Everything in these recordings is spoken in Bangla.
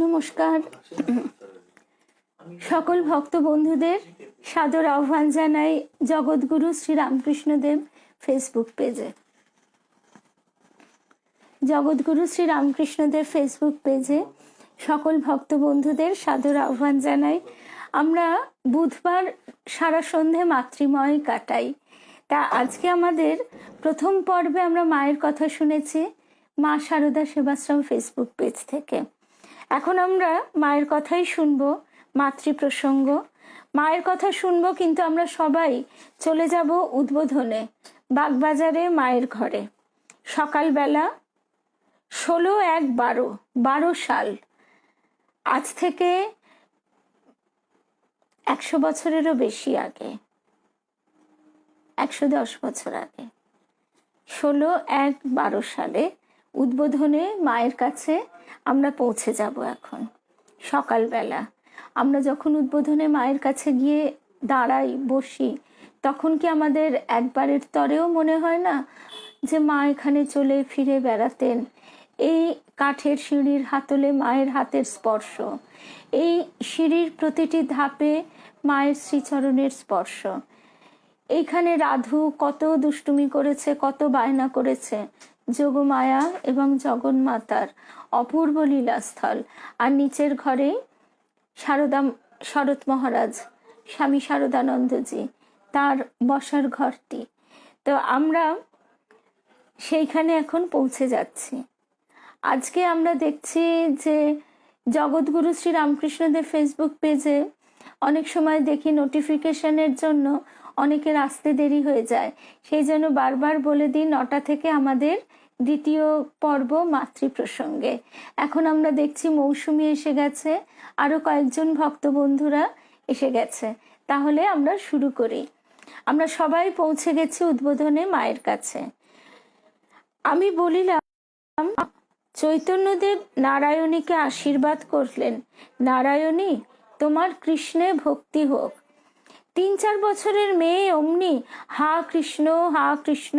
নমস্কার, সকল ভক্ত বন্ধুদের সাদর আহ্বান জানাই জগৎগুরু শ্রী রামকৃষ্ণদেব ফেসবুক পেজে। জগৎগুরু শ্রী রামকৃষ্ণদেব ফেসবুক পেজে সকল ভক্ত বন্ধুদের সাদর আহ্বান জানাই। আমরা বুধবার সারা সন্ধে মাতৃময় কাটাই। তা আজকে আমাদের প্রথম পর্বে আমরা মায়ের কথা শুনেছি মা শারদা সেবাশ্রম ফেসবুক পেজ থেকে। এখন আমরা মায়ের কথাই শুনবো, মাতৃ প্রসঙ্গ। মায়ের কথা শুনবো, কিন্তু আমরা সবাই চলে যাব উদ্বোধনে বাগবাজারে মায়ের ঘরে। সকালবেলা 16/1/12 সাল, আজ থেকে 100 বছরেরও বেশি আগে, 110 বছর আগে, 16/1/12 সালে উদ্বোধনে মায়ের কাছে আমরা পৌঁছে যাব। এখন সকালবেলা আমরা যখন উদ্বোধনে মায়ের কাছে গিয়ে দাঁড়াই, বসি, তখন কি আমাদের একবারের তরেও মনে হয় না যে মা এখানে চলে ফিরে বেড়াতেন? এই কাঠের সিঁড়ির হাতলে মায়ের হাতের স্পর্শ, এই সিঁড়ির প্রতিটি ধাপে মায়ের শ্রীচরণের স্পর্শ। এইখানে রাধু কত দুষ্টুমি করেছে, কত বায়না করেছে। যোগমায়া এবং জগন্মাতার অপূর্ব লীলাস্থল। আর নিচের ঘরে শরৎ মহারাজ, স্বামী শারদানন্দজি, তার বসার ঘরটি। তো আমরা সেইখানে এখন পৌঁছে যাচ্ছি। আজকে আমরা দেখছি যে জগৎগুরু শ্রী রামকৃষ্ণদেব ফেসবুক পেজে অনেক সময় দেখি নোটিফিকেশনের জন্য অনেকের আসতে দেরি হয়ে যায়। সেই জন্য বারবার বলে দিই, 9টা থেকে আমাদের দ্বিতীয় পর্ব মাতৃ প্রসঙ্গে। এখন আমরা দেখছি মৌসুমি এসে গেছে, আরো কয়েকজন ভক্ত বন্ধুরা এসে গেছে। তাহলে আমরা শুরু করি। আমরা সবাই পৌঁছে গেছি উদ্বোধনে মায়ের কাছে। আমি বলিলাম, চৈতন্যদেব নারায়ণীকে আশীর্বাদ করলেন, নারায়ণী তোমার কৃষ্ণে ভক্তি হোক। 3-4 বছরের মেয়ে অমনি হা কৃষ্ণ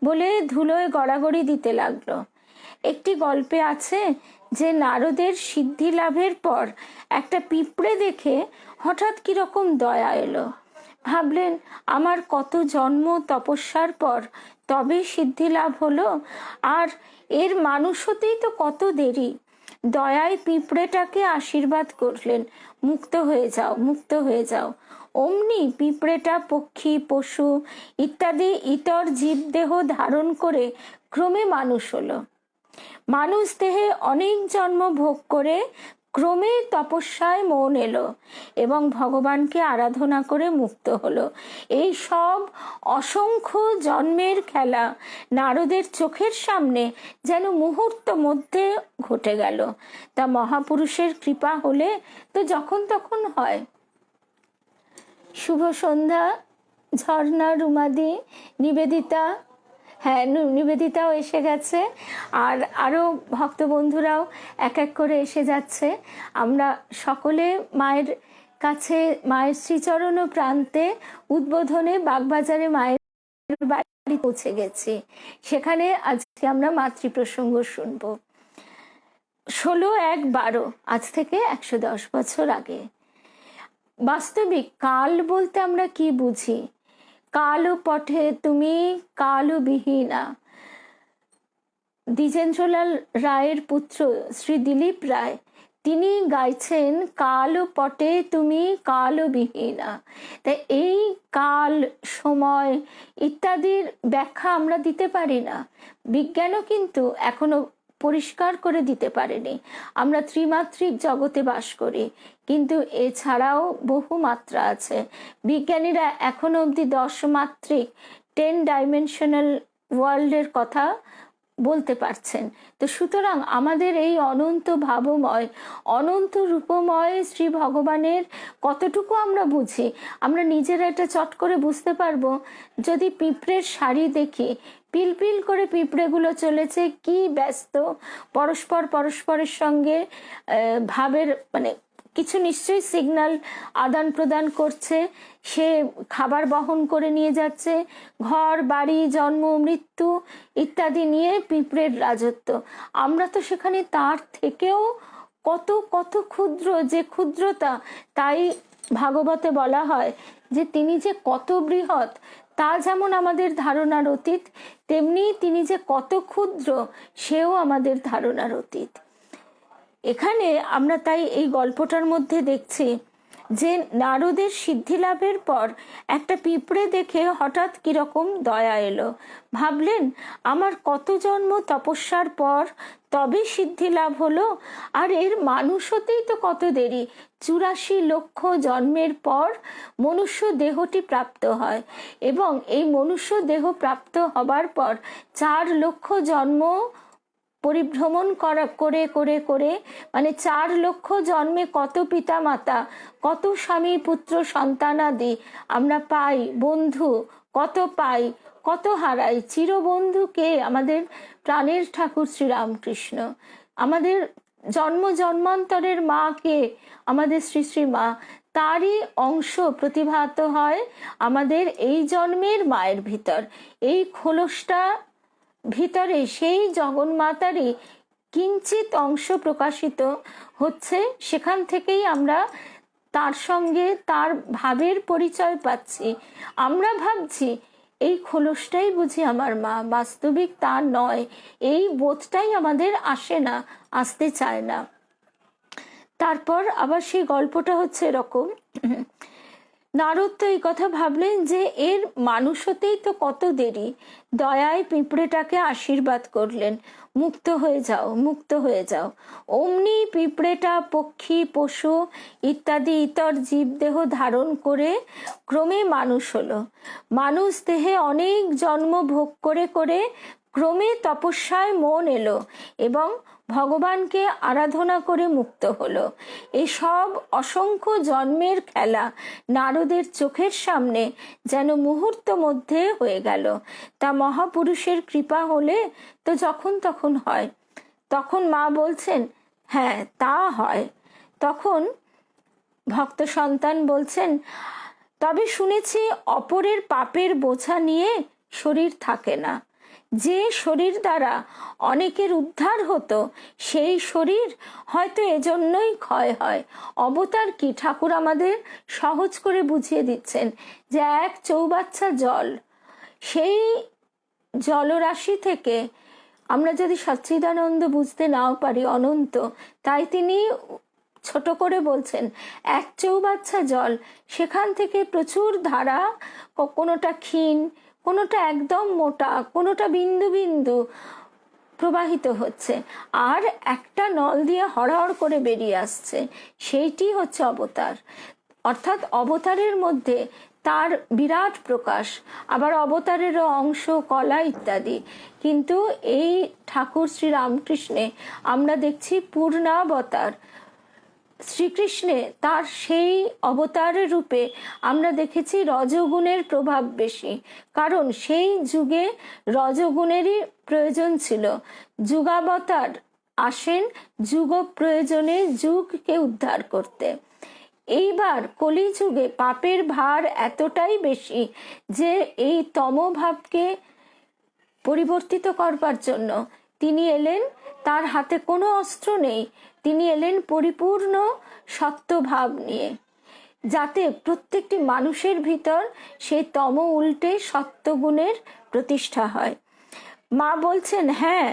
বলে ধুলোয় গড়াগড়ি দিতে লাগলো। একটি গল্পে আছে যে নারদের সিদ্ধি লাভের পর একটা পিঁপড়ে দেখে হঠাৎ কিরকম দয়া এলো। ভাবলেন, আমার কত জন্ম তপস্যার পর তবে সিদ্ধি লাভ হলো, আর এর মানুষ হতেই তো কত দেরি। দয়ায় পিঁপড়েটাকে আশীর্বাদ করলেন, মুক্ত হয়ে যাও। অমনি পিঁপড়েটা পক্ষী, পশু ইত্যাদি ইতর জীবদেহ ধারণ করে ক্রমে মানুষ হলো। মানুষ দেহে অনেক জন্ম ভোগ করে ক্রমে তপস্যায় মন এলো এবং ভগবানকে আরাধনা করে মুক্ত হলো। এই সব অসংখ্য জন্মের খেলা নারদের চোখের সামনে যেন মুহূর্ত মধ্যে ঘটে গেল। তা মহাপুরুষের কৃপা হলে তো যখন তখন হয়। শুভ সন্ধ্যা ঝর্ণা, রুমাদি, নিবেদিতা। হ্যাঁ, নিবেদিতাও এসে গেছে, আর আরো ভক্ত বন্ধুরাও এক এক করে এসে যাচ্ছে। আমরা সকলে মায়ের কাছে, মায়ের শ্রীচরণ প্রান্তে উদ্বোধনে বাগবাজারে মায়ের বাড়ি পৌঁছে গেছি। সেখানে আজকে আমরা মাতৃ প্রসঙ্গ শুনবো। 16/1/12, আজ থেকে 110 বছর আগে। বাস্তবিক কাল বলতে আমরা কি বুঝি? কালো পথে তুমি কালো বিহীনা। দ্বিজেন্দ্রলাল রায়ের পুত্র শ্রী দিলীপ রায়, তিনি গাইছেন কালো পটে তুমি কালো বিহীনা। তাই এই কাল, সময় ইত্যাদির ব্যাখ্যা আমরা দিতে পারি না। বিজ্ঞানও কিন্তু এখনো পরিষ্কার করে দিতে পারেনি। আমরা ত্রিমাত্রিক জগতে বাস করি, কিন্তু এছাড়াও বহু মাত্রা আছে। বিজ্ঞানীরা এখনো অবধি 10 মাত্রিক 10 ডাইমেনশনাল ওয়ার্ল্ডের কথা বলতে পারছেন। তো সুতরাং আমাদের এই অনন্ত ভাবময়, অনন্ত রূপময় শ্রী ভগবানের কতটুকু আমরা বুঝি? আমরা নিজেরা এটা চট করে বুঝতে পারবো যদি পিঁপড়ের শাড়ি দেখি। পিলপিল করে পিঁপড়েগুলো চলেছে, কি ব্যস্ত, পরস্পরের সঙ্গে ভাবের কিছু নিশ্চয়ই সিগন্যাল আদান প্রদান করছে, সে খাবার বহন করে নিয়ে যাচ্ছে, ঘর বাড়ি জন্ম মৃত্যু ইত্যাদি নিয়ে পিঁপড়ের রাজত্ব। আমরা তো সেখানে তার থেকেও কত কত ক্ষুদ্র, যে ক্ষুদ্রতা, তাই ভাগবতে বলা হয় যে তিনি যে কত বৃহৎ তা যেমন আমাদের ধারণার অতীত, তেমনি তিনি যে কত ক্ষুদ্র সেও আমাদের ধারণার অতীত। এখানে আমরা তাই এই গল্পটার মধ্যে দেখছি যে নারদের সিদ্ধি লাভের পর একটা পিঁপড়ে দেখে হঠাৎ কিরকম দয়া এলো। ভাবলেন আমার কত জন্ম তপস্যার পর তবে সিদ্ধি লাভ হলো, আর এর মানুষ হতেই তো কত দেরি, 84 লক্ষ জন্মের পর মনুষ্য দেহটি প্রাপ্ত হয়, এবং এই মনুষ্য দেহ প্রাপ্ত হবার পর 4 লক্ষ জন্ম পরিভ্রমণ করে করে করে, মানে 4 লক্ষ জন্মে কত পিতা মাতা, কত স্বামী পুত্র সন্তানাদি আমরা পাই, বন্ধু কত পাই, কত হারাই। চিরবন্ধুকে আমাদের প্রাণের ঠাকুর শ্রীরামকৃষ্ণ, আমাদের জন্ম জন্মান্তরের মা কে, আমাদের শ্রী শ্রী মা, তারই অংশ প্রতিভাত হয় আমাদের এই জন্মের মায়ের ভিতর। এই খোলসটা ভিতরে সেই জগন্মাতারই কিঞ্চিত অংশ প্রকাশিত হচ্ছে, সেখান থেকেই আমরা তার সঙ্গে তার ভাবের পরিচয় পাচ্ছি। আমরা ভাবছি এই খোলসটাই বুঝি আমার মা, বাস্তবিক তা নয়। এই বোধটাই আমাদের আসে না, আসতে চায় না। তারপর আবার সেই গল্পটা হচ্ছে এরকম, নারদ তো এই কথা ভাবলেন যে এর মানুষ হতেই তো কত দেরি, দয়ায় পিঁপড়েটাকে আশীর্বাদ করলেন, মুক্ত হয়ে যাও, মুক্ত হয়ে যাও। অমনি পিঁপড়েটা পক্ষী পশু ইত্যাদি ইতর জীবদেহ ধারণ করে ক্রমে মানুষ হলো। মানুষ দেহে অনেক জন্ম ভোগ করে করে ক্রমে তপস্যায় মন এলো এবং ভগবানকে আরাধনা করে মুক্ত হলো। এসব অসংখ্য জন্মের খেলা নারদের চোখের সামনে যেন মুহূর্ত মধ্যে হয়ে গেল। তা মহাপুরুষের কৃপা হলে তো যখন তখন হয়। তখন মা বলছেন হ্যাঁ তা হয়। তখন ভক্ত সন্তান বলছেন তবে শুনেছি অপরের পাপের বোঝা নিয়ে শরীর থাকে না, যে শরীর দ্বারা অনেকের উদ্ধার হতো সেই শরীর হয়তো এজন্যই ক্ষয় হয়। অবতার কি, ঠাকুর আমাদের সহজ করে বুঝিয়ে দিচ্ছেন যে এক চৌবাচ্চা জল, সেই জলরাশি থেকে আমরা যদি সচ্চিদানন্দ বুঝতে নাও পারি অনন্ত, তাই তিনি ছোট করে বলছেন এক চৌবাচ্চা জল, সেখান থেকে প্রচুর ধারা, কোনোটা ক্ষীণ, কোনোটা একদম মোটা, কোনোটা বিন্দু বিন্দু প্রবাহিত হচ্ছে, আর একটা নল দিয়ে হড়হড় করে বেরিয়ে আসছে। সেইটি হচ্ছে অবতার। অর্থাৎ অবতারের মধ্যে তার বিরাট প্রকাশ, আবার অবতারেরও অংশ কলা ইত্যাদি। কিন্তু এই ঠাকুর শ্রী রামকৃষ্ণে আমরা দেখছি পূর্ণাবতার। শ্রীকৃষ্ণে তার সেই অবতারের রূপে আমরা দেখেছি রজগুণের প্রভাব বেশি, কারণ সেই যুগে রজগুণেরই প্রয়োজন ছিল। যুগাবতার আসেন যুগ প্রয়োজনে যুগকে উদ্ধার করতে। এইবার কলিযুগে পাপের ভার এতটাই বেশি যে এই তমভাবকে পরিবর্তিত করবার জন্য তিনি এলেন। তার হাতে কোনো অস্ত্র নেই, তিনি এলেন পরিপূর্ণ সত্যভাব নিয়ে, যাতে প্রত্যেকটি মানুষের ভিতর সেই তম উল্টে সত্যগুণের প্রতিষ্ঠা হয়। মা বলছেন হ্যাঁ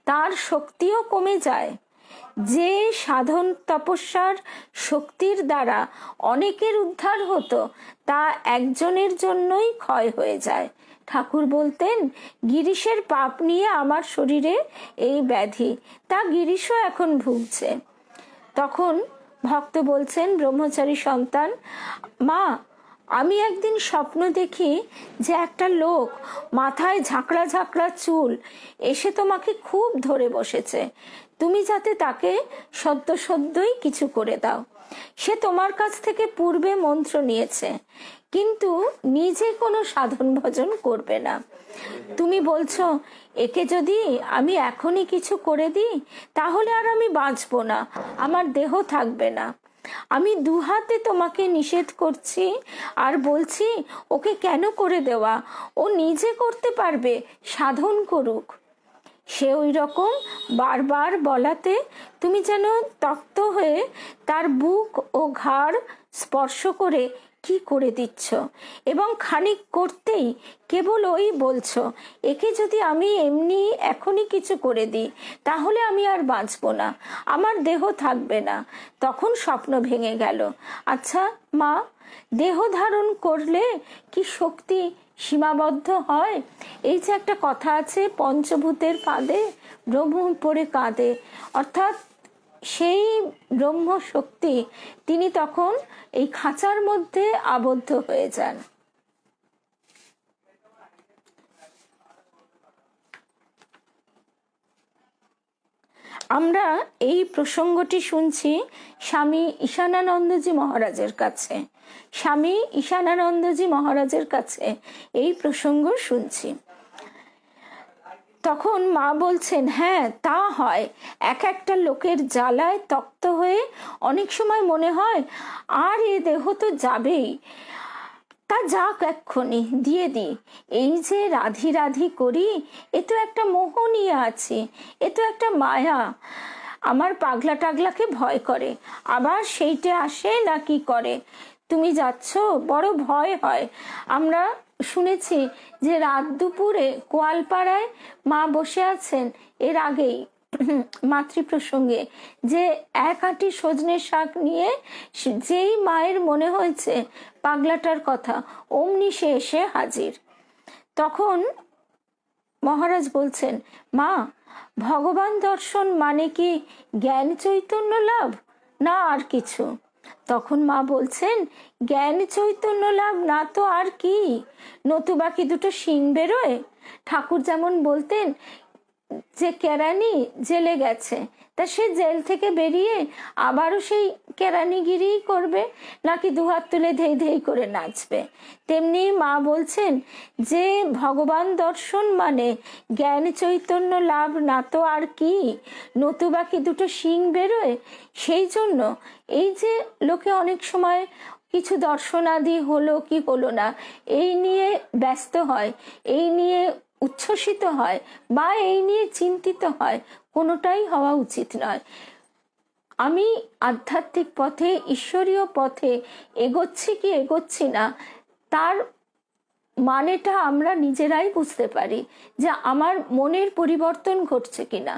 তার শক্তিও কমে যায়। যে সাধন তপস্যার শক্তির দ্বারা অনেকের উদ্ধার হতো তা একজনের জন্যই ক্ষয় হয়ে যায়। ঠাকুর বলতেন গিরিশের পাপ নিয়ে আমার শরীরে এই ব্যাধি, তা গিরিশও এখন ভুগছে। তখন ভক্ত বলছেন ব্রহ্মচারী সন্তান, মা আমি একদিন স্বপ্ন দেখি যে একটা লোক মাথায় ঝাঁকড়া ঝাঁকড়া চুল এসে তোমাকে খুব ধরে বসেছে, তুমি যাতে তাকে সদ্য সদ্যই কিছু করে দাও। সে তোমার কাছ থেকে পূর্বে মন্ত্র নিয়েছে, কিন্তু নিজে কোনো সাধন ভজন করবে না। তুমি বলছো একে যদি আমি এখনই কিছু করে দিই তাহলে আর আমি বাঁচবো না, আমার দেহ থাকবে না। আমি দুহাতে তোমাকে নিষেধ করছি আর বলছি ওকে কেন করে দেওয়া, ও নিজে করতে পারবে, সাধন করুক। সে ওই রকম বারবার বলাতে তুমি যেন তপ্ত হয়ে তার বুক ও ঘাড় স্পর্শ করে কি করে দিচ্ছ, এবং খানিক করতেই কেবল ওই বলছো, একে যদি আমি এমনি এখনই কিছু করে দিই তাহলে আমি আর বাঁচবো না, আমার দেহ থাকবে না। তখন স্বপ্ন ভেঙে গেল। আচ্ছা মা, দেহ ধারণ করলে কি শক্তি সীমাবদ্ধ হয়? এই যে একটা কথা আছে, পঞ্চভূতের ফাঁদে ব্রহ্ম পড়ে কাঁদে, অর্থাৎ সেই ব্রহ্ম শক্তি তিনি তখন এই খাঁচার মধ্যে আবদ্ধ হয়ে যান। আমরা এই প্রসঙ্গটি শুনছি স্বামী ঈশানানন্দজি মহারাজের কাছে। স্বামী ঈশানানন্দজি মহারাজের কাছে এই প্রসঙ্গ শুনছি। তখন মা বলছেন, হ্যাঁ তা হয়, এক একটা লোকের জ্বালায় তপ্ত হয়ে অনেক সময় মনে হয় আর এ দেহ তো যাবেই, তা যাক এক্ষুনি দিয়ে দি। এই যে রাধি রাধি করি, এ তো একটা মোহ নিয়ে আছি, এ তো একটা মায়া। আমার পাগলা টাগলাকে ভয় করে, আবার সেইটা আসে না কি করে, তুমি যাচ্ছ, বড় ভয় হয়। আমরা শুনেছি যে রাত দুপুরে কোয়ালপাড়ায় মা বসে আছেন, এর আগেই মাতৃপ্রসঙ্গে, যে এক আঁটি সজনে শাক নিয়ে যেই মায়ের মনে হয়েছে পাগলাটার কথা, অমনি সে এসে হাজির। তখন মহারাজ বলছেন, মা ভগবান দর্শন মানে কি জ্ঞান চৈতন্য লাভ, না আর কিছু? তখন মা বলছেন, জ্ঞান চৈতন্য লাভ না তো আর কি, নতুবা কি দুটো শিং বেরোয়? ঠাকুর যেমন বলতেন যে কেরানি জেলে গেছে, তা সে জেল থেকে বেরিয়ে আবারও সেই কেরানিগিরি করবে, নাকি দুহাত তুলে ধেই ধেই করে নাচবে? তেমনি মা বলছেন যে ভগবান দর্শন মানে জ্ঞান চৈতন্য লাভ না তো আর কি, নতুবা কি দুটো শিং বেরোয়? সেই জন্য এই যে লোকে অনেক সময় কিছু দর্শনাদি হলো কি হলো না এই নিয়ে ব্যস্ত হয়, এই নিয়ে উচ্ছ্বসিত হয়, বা এই নিয়ে চিন্তিত হয়, কোনোটাই হওয়া উচিত নয়। আমি আধ্যাত্মিক পথে, ঈশ্বরীয় পথে এগোচ্ছি কি এগোচ্ছি না, তার মানেটা আমরা নিজেরাই বুঝতে পারি, যে আমার মনের পরিবর্তন ঘটছে কিনা,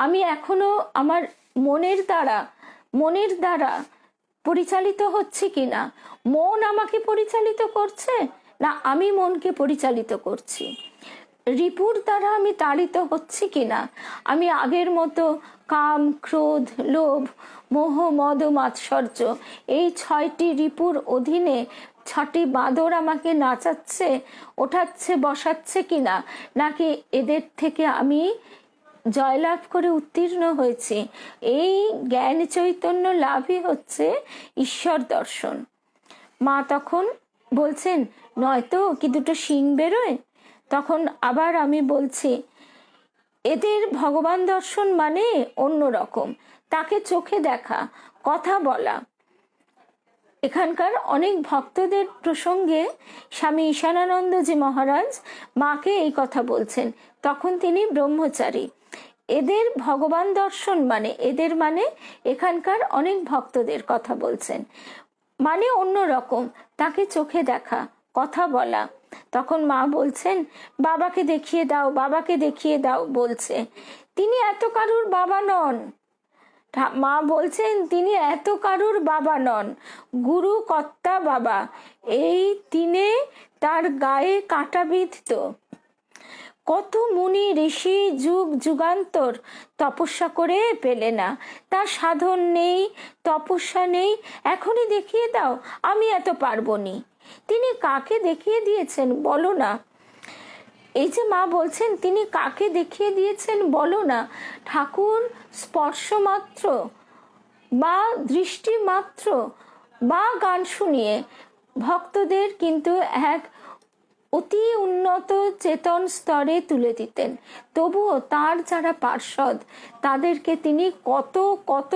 আমি এখনো আমার মনের দ্বারা পরিচালিত হচ্ছে কিনা, মন আমাকে পরিচালিত করছে না আমি মনকে পরিচালিত করছি, রিপুর দ্বারা আমি তাড়িত হচ্ছি কিনা, আমি আগের মতো কাম ক্রোধ লোভ মোহ মদ মাৎসর্য এই 6টি রিপুর অধীনে 6টি বাঁদর আমাকে নাচাচ্ছে ওঠাচ্ছে বসাচ্ছে কিনা, নাকি এদের থেকে আমি জয়লাভ করে উত্তীর্ণ হয়েছি। এই জ্ঞান চৈতন্য লাভই হচ্ছে ঈশ্বর দর্শন। মা তখন বলছেন, নয়তো কি দুটো শিং বেরোয়? তখন আবার আমি বলছি, এদের ভগবান দর্শন মানে অন্য রকম, তাকে চোখে দেখা, কথা বলা। এখানকার অনেক ভক্তদের প্রসঙ্গে স্বামী ঈশানানন্দজি মহারাজ মাকে এই কথা বলছেন, তখন তিনি ব্রহ্মচারী। এদের ভগবান দর্শন মানে, এদের মানে এখানকার অনেক ভক্তদের কথা বলছেন, মানে অন্য রকম, তাকে চোখে দেখা, কথা বলা। তখন মা বলছেন, বাবাকে দেখিয়ে দাও, বাবাকে দেখিয়ে দাও বলছে। তিনি এত কারুর বাবা নন। মা বলছেন তিনি এত কারুর বাবা নন, গুরু কর্তা বাবা। এই তিনে তার গায়ে কাঁটা বিঁধত। কত মুনি ঋষি যুগ যুগান্তর তপস্যা করে পেলে না, তার সাধন নেই, তপস্যা নেই, এখনই দেখিয়ে দাও, আমি এত পারবো নি। তিনি কাকে দেখিয়ে দিয়েছেন বলো না? এই যে মা বলছেন তিনি কাকে দেখিয়ে দিয়েছেন বলো না? ঠাকুর স্পর্শ মাত্র বা দৃষ্টি মাত্র বা গান শুনিয়ে ভক্তদের কিন্তু এক অতি উন্নত চেতন স্তরে তুলে দিতেন। তবুও তার যারা পার্ষদ তাদেরকে তিনি কত কত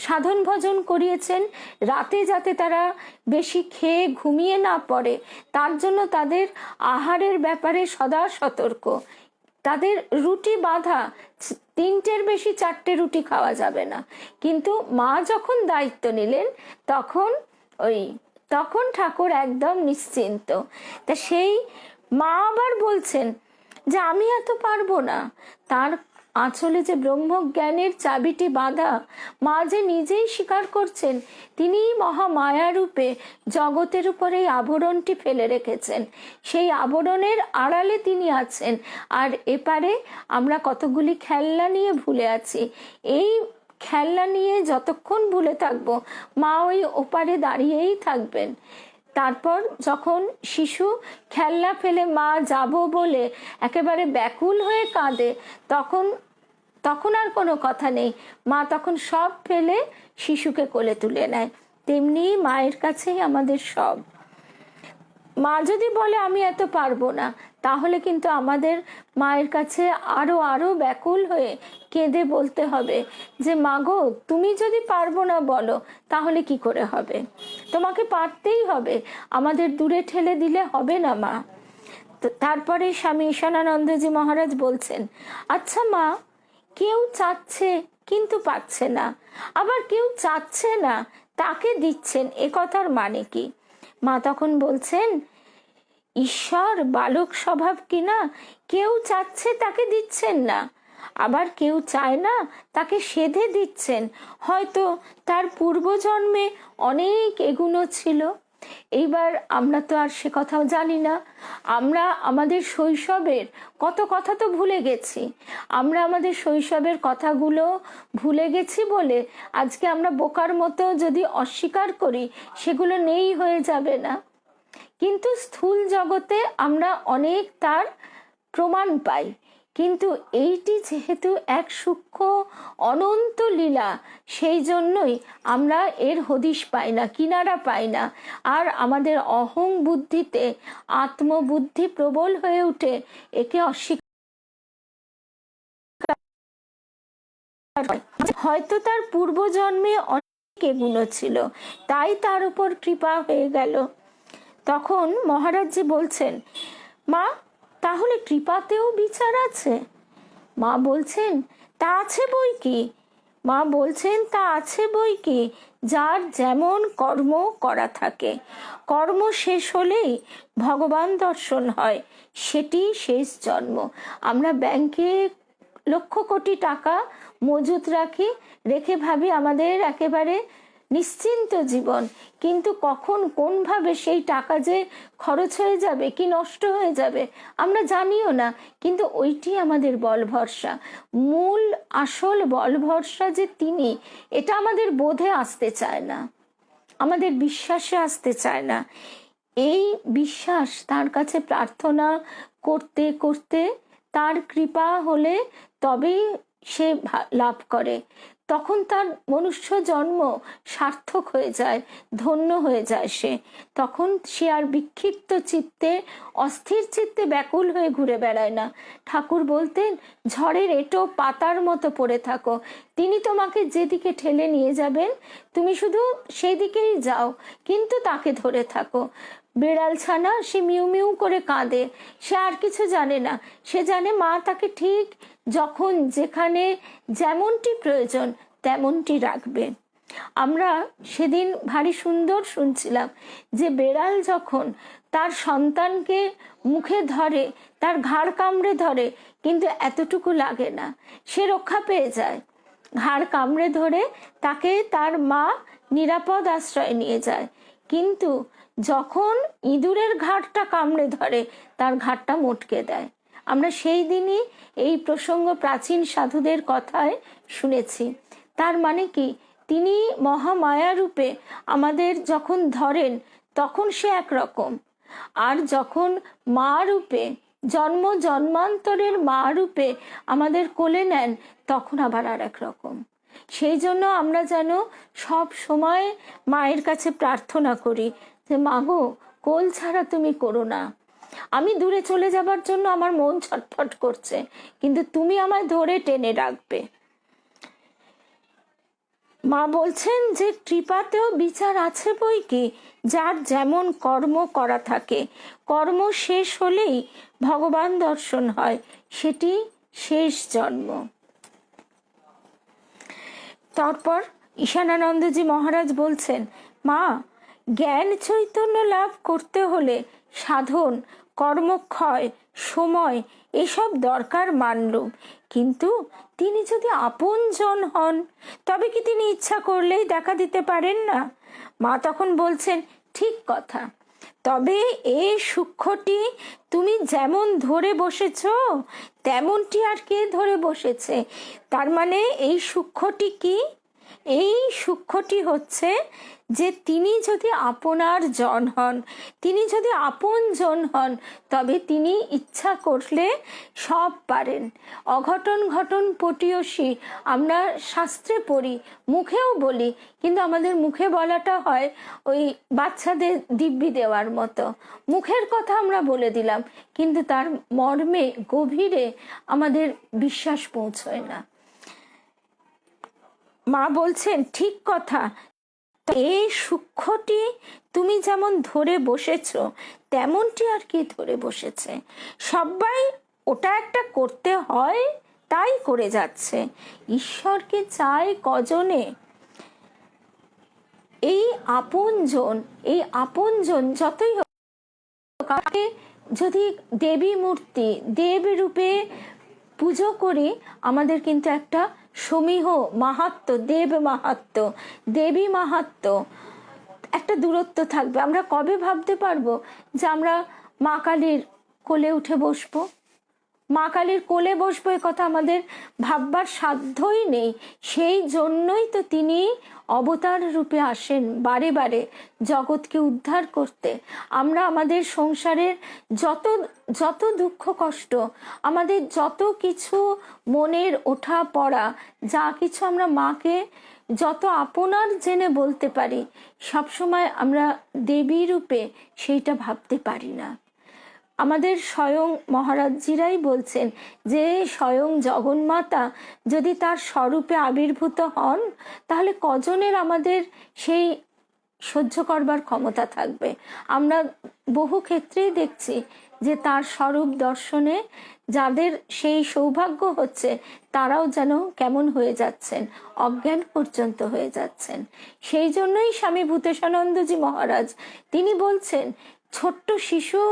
সাধন ভজন করিয়েছেন, রাতে যাতে তারা বেশি খেয়ে ঘুমিয়ে না পড়ে তার জন্য তাদের আহারের ব্যাপারে সদা সতর্ক। তাদের রুটি বাঁধা, 3টের বেশি 4টে রুটি খাওয়া যাবে না। কিন্তু মা যখন দায়িত্ব নিলেন তখন ঠাকুর একদম নিশ্চিন্ত। তা সেই মা আবার বলছেন যে আমি এত পারবো না। তার আঁচলে যে ব্রহ্মজ্ঞানের চাবিটি বাঁধা, মা যে নিজেই স্বীকার করছেন তিনি মহামায়া রূপে জগতের উপরে এই আবরণটি ফেলে রেখেছেন, সেই আবরণের আড়ালে তিনি আছেন। আর এপারে আমরা কতগুলি খেলনা নিয়ে ভুলে আছি। এই খেলনা নিয়ে যতক্ষণ ভুলে থাকবো মা ওই ওপারে দাঁড়িয়েই থাকবেন। তারপর যখন শিশু খেলনা ফেলে মা যাব বলে একেবারে ব্যাকুল হয়ে কাঁদে, তখন আর কোনো কথা নেই, মা তখন সব ফেলে শিশুকে কোলে তুলে নেয়। তেমনি মায়ের কাছেই আমাদের সব। মা যদি বলে আমি এত পারবো না, তাহলে কিন্তু আমাদের মায়ের কাছে আরো আরো ব্যাকুল হয়ে কেঁদে বলতে হবে যে মা গো, তুমি যদি পারবো না বলো তাহলে কি করে হবে, তোমাকে পারতেই হবে, আমাদের দূরে ঠেলে দিলে হবে না মা। তারপরে স্বামী ঈশানানন্দজি মহারাজ বলছেন, আচ্ছা মা, কেউ চাচ্ছে কিন্তু পাচ্ছে না, আবার কেউ চাচ্ছে না তাকে দিচ্ছেন, এ কথার মানে কি? মা তখন বলছেন, ঈশ্বর বালক স্বভাব কিনা, কেউ চাচ্ছে তাকে দিচ্ছেন না, আবার কেউ চায় না তাকে সেধে দিচ্ছেন। হয়তো তার পূর্বজন্মে অনেক এগুলো ছিল। এইবার আমরা তো আর সে কথাও জানি না। আমরা আমাদের শৈশবের কত কথা তো ভুলে গেছি। আমরা আমাদের শৈশবের কথাগুলো ভুলে গেছি বলে আজকে আমরা বোকার মতো যদি অস্বীকার করি সেগুলো নেই হয়ে যাবে না। কিন্তু স্থূল জগতে আমরা অনেক তার প্রমাণ পাই, কিন্তু এইটি যেহেতু এক সূক্ষ্ম অনন্ত লীলা, সেই জন্যই আমরা এর হদিশ পাই না, কিনারা পাই না। আর আমাদের অহং বুদ্ধিতে আত্মবুদ্ধি প্রবল হয়ে উঠে একে অস্বীকার, হয়তো তার পূর্বজন্মে অনেক এগুলো ছিল, তাই তার উপর কৃপা হয়ে গেল। তখন মহারাজজি বলছেন, মা তাহলে কৃপাতেও বিচার আছে? মা বলছেন, তা আছে বই কি। মা বলছেন, তা আছে বই কি, যার যেমন কর্ম করা থাকে, কর্ম শেষ হলেই ভগবান দর্শন হয়, সেটি শেষ জন্ম। আমরা ব্যাংকে লক্ষ কোটি টাকা মজুত রেখে ভাবি আমাদের একেবারে নিশ্চিন্ত জীবন, কিন্তু কখন কোনভাবে সেই টাকা যে খরচ হয়ে যাবে কি নষ্ট হয়ে যাবে আমরা জানিও না। কিন্তু ওইটি আমাদের বল ভরসা, মূল আসল বল ভরসা যে তিনি, এটা আমাদের বোধে আসতে চায় না, আমাদের বিশ্বাসে আসতে চায় না। এই বিশ্বাস তার কাছে প্রার্থনা করতে করতে তার কৃপা হলে তবেই সে লাভ করে। তখন তার মনুষ্য জন্ম সার্থক হয়ে যায়, ধন্য হয়ে যায় সে। তখন সে আর বিক্ষিপ্ত চিত্তে, অস্থির চিত্তে ব্যাকুল হয়ে ঘুরে বেড়ায় না। ঠাকুর বলতেন, ঝড়ের এঁটো পাতার মতো পড়ে থাকো, তিনি তোমাকে যেদিকে ঠেলে নিয়ে যাবেন তুমি শুধু সেই দিকেই যাও, কিন্তু তাকে ধরে থাকো। বেড়াল ছানা সে মিউ মিউ করে কাঁদে, সে আর কিছু জানে না, সে জানে মা তাকে ঠিক যখন যেখানে যেমনটি প্রয়োজন তেমনটি রাখবে। আমরা সেদিন ভারী সুন্দর শুনছিলাম যে বেড়াল যখন তার সন্তানকে মুখে ধরে, তার ঘাড় কামড়ে ধরে, কিন্তু এতটুকু লাগে না, সে রক্ষা পেয়ে যায়। ঘাড় কামড়ে ধরে তাকে তার মা নিরাপদ আশ্রয়ে নিয়ে যায়, কিন্তু যখন ইঁদুরের ঘাড়টা কামড়ে ধরে তার ঘাড়টা মটকে দেয়। আমরা সেই দিনই এই প্রসঙ্গ প্রাচীন সাধুদের কথায় শুনেছি। তার মানে কি, তিনি মহামায়া রূপে আমাদের যখন ধরেন তখন সে একরকম, আর যখন মা রূপে জন্ম জন্মান্তরের মা রূপে আমাদের কোলে নেন তখন আবার আর এক রকম। সেই জন্য আমরা যেন সব সময় মায়ের কাছে প্রার্থনা করি যে মাগো, কোল ছাড়া তুমি করো না, আমি দূরে চলে যাবার জন্য আমার মন ছটফট করছে, কিন্তু তুমি আমায় ধরে টেনে রাখবে। মা বলছেন যে কৃপাতেও বিচার আছে বই কি, যার যেমন কর্ম করা থাকে, কর্ম শেষ হলেই ভগবান দর্শন হয়, সেটি শেষ জন্ম। তারপর ঈশানানন্দজি মহারাজ বলছেন, মা জ্ঞান চৈতন্য লাভ করতে হলে সাধন, কর্মক্ষয়, সময় এসব দরকার মানলুম, কিন্তু তিনি যদি আপনজন হন তবে কি তিনি ইচ্ছা করলেই দেখা দিতে পারেন না? মা তখন বলছেন, ঠিক কথা, তবে এই সূক্ষ্মটি তুমি যেমন ধরে বসেছ তেমনটি আর কে ধরে বসেছে? তার মানে এই সূক্ষ্মটি কি? এই সূক্ষ্মটি হচ্ছে যে তিনি যদি আপনার জন হন, তিনি যদি আপন জন হন, তবে তিনি ইচ্ছা করলে সব পারেন। অঘটন ঘটন পটীয়সী আমরা শাস্ত্রে পড়ি, মুখেও বলি, কিন্তু আমাদের মুখে বলাটা হয় ওই বাচ্চাদের দিব্যি দেওয়ার মতো। মুখের কথা আমরা বলে দিলাম, কিন্তু তার মর্মে গভীরে আমাদের বিশ্বাস পৌঁছয় না। মা বলছেন, ঠিক কথা, এই সূক্ষ্মটি তুমি যেমন ধরে বসেছ তেমনটি আর কি ধরে বসেছে? সবাই ওটা একটা করতে হয় তাই করে যাচ্ছে। ঈশ্বরকে চায় কজনে? এই আপনজন যতই হোক, কাকে যদি দেবী মূর্তি দেব রূপে পুজো করি, আমাদের কিন্তু একটা সমীহ মাহাত্ম, দেব মাহাত্ম, দেবী মাহাত্ম, একটা দূরত্ব থাকবে। আমরা কবে ভাবতে পারবো যে আমরা মা কালীর কোলে উঠে বসবো? মা কালীর কোলে বসবো এ কথা আমাদের ভাববার সাধ্যই নেই। সেই জন্যই তো তিনি অবতার রূপে আসেন বারে বারে জগৎকে উদ্ধার করতে। আমরা আমাদের সংসারের যত যত দুঃখ কষ্ট, আমাদের যত কিছু মনের ওঠা পড়া, যা কিছু আমরা মাকে যত আপনার জেনে বলতে পারি, সবসময় আমরা দেবী রূপে সেইটা ভাবতে পারি না। আমাদের স্বয়ং মহারাজজিরাই বলছেন যে স্বয়ং জগন্মাতা যদি তার স্বরূপে আবির্ভূত হন, তাহলে কজনের আমাদের সেই সহ্য করবার ক্ষমতা থাকবে? আমরা বহু ক্ষেত্রেই দেখছি যে তার স্বরূপ দর্শনে যাদের সেই সৌভাগ্য হচ্ছে, তারাও যেন কেমন হয়ে যাচ্ছেন, অজ্ঞান পর্যন্ত হয়ে যাচ্ছেন। সেই জন্যই স্বামী ভূতেশানন্দজি মহারাজ তিনি বলছেন, ছোট্ট শিশু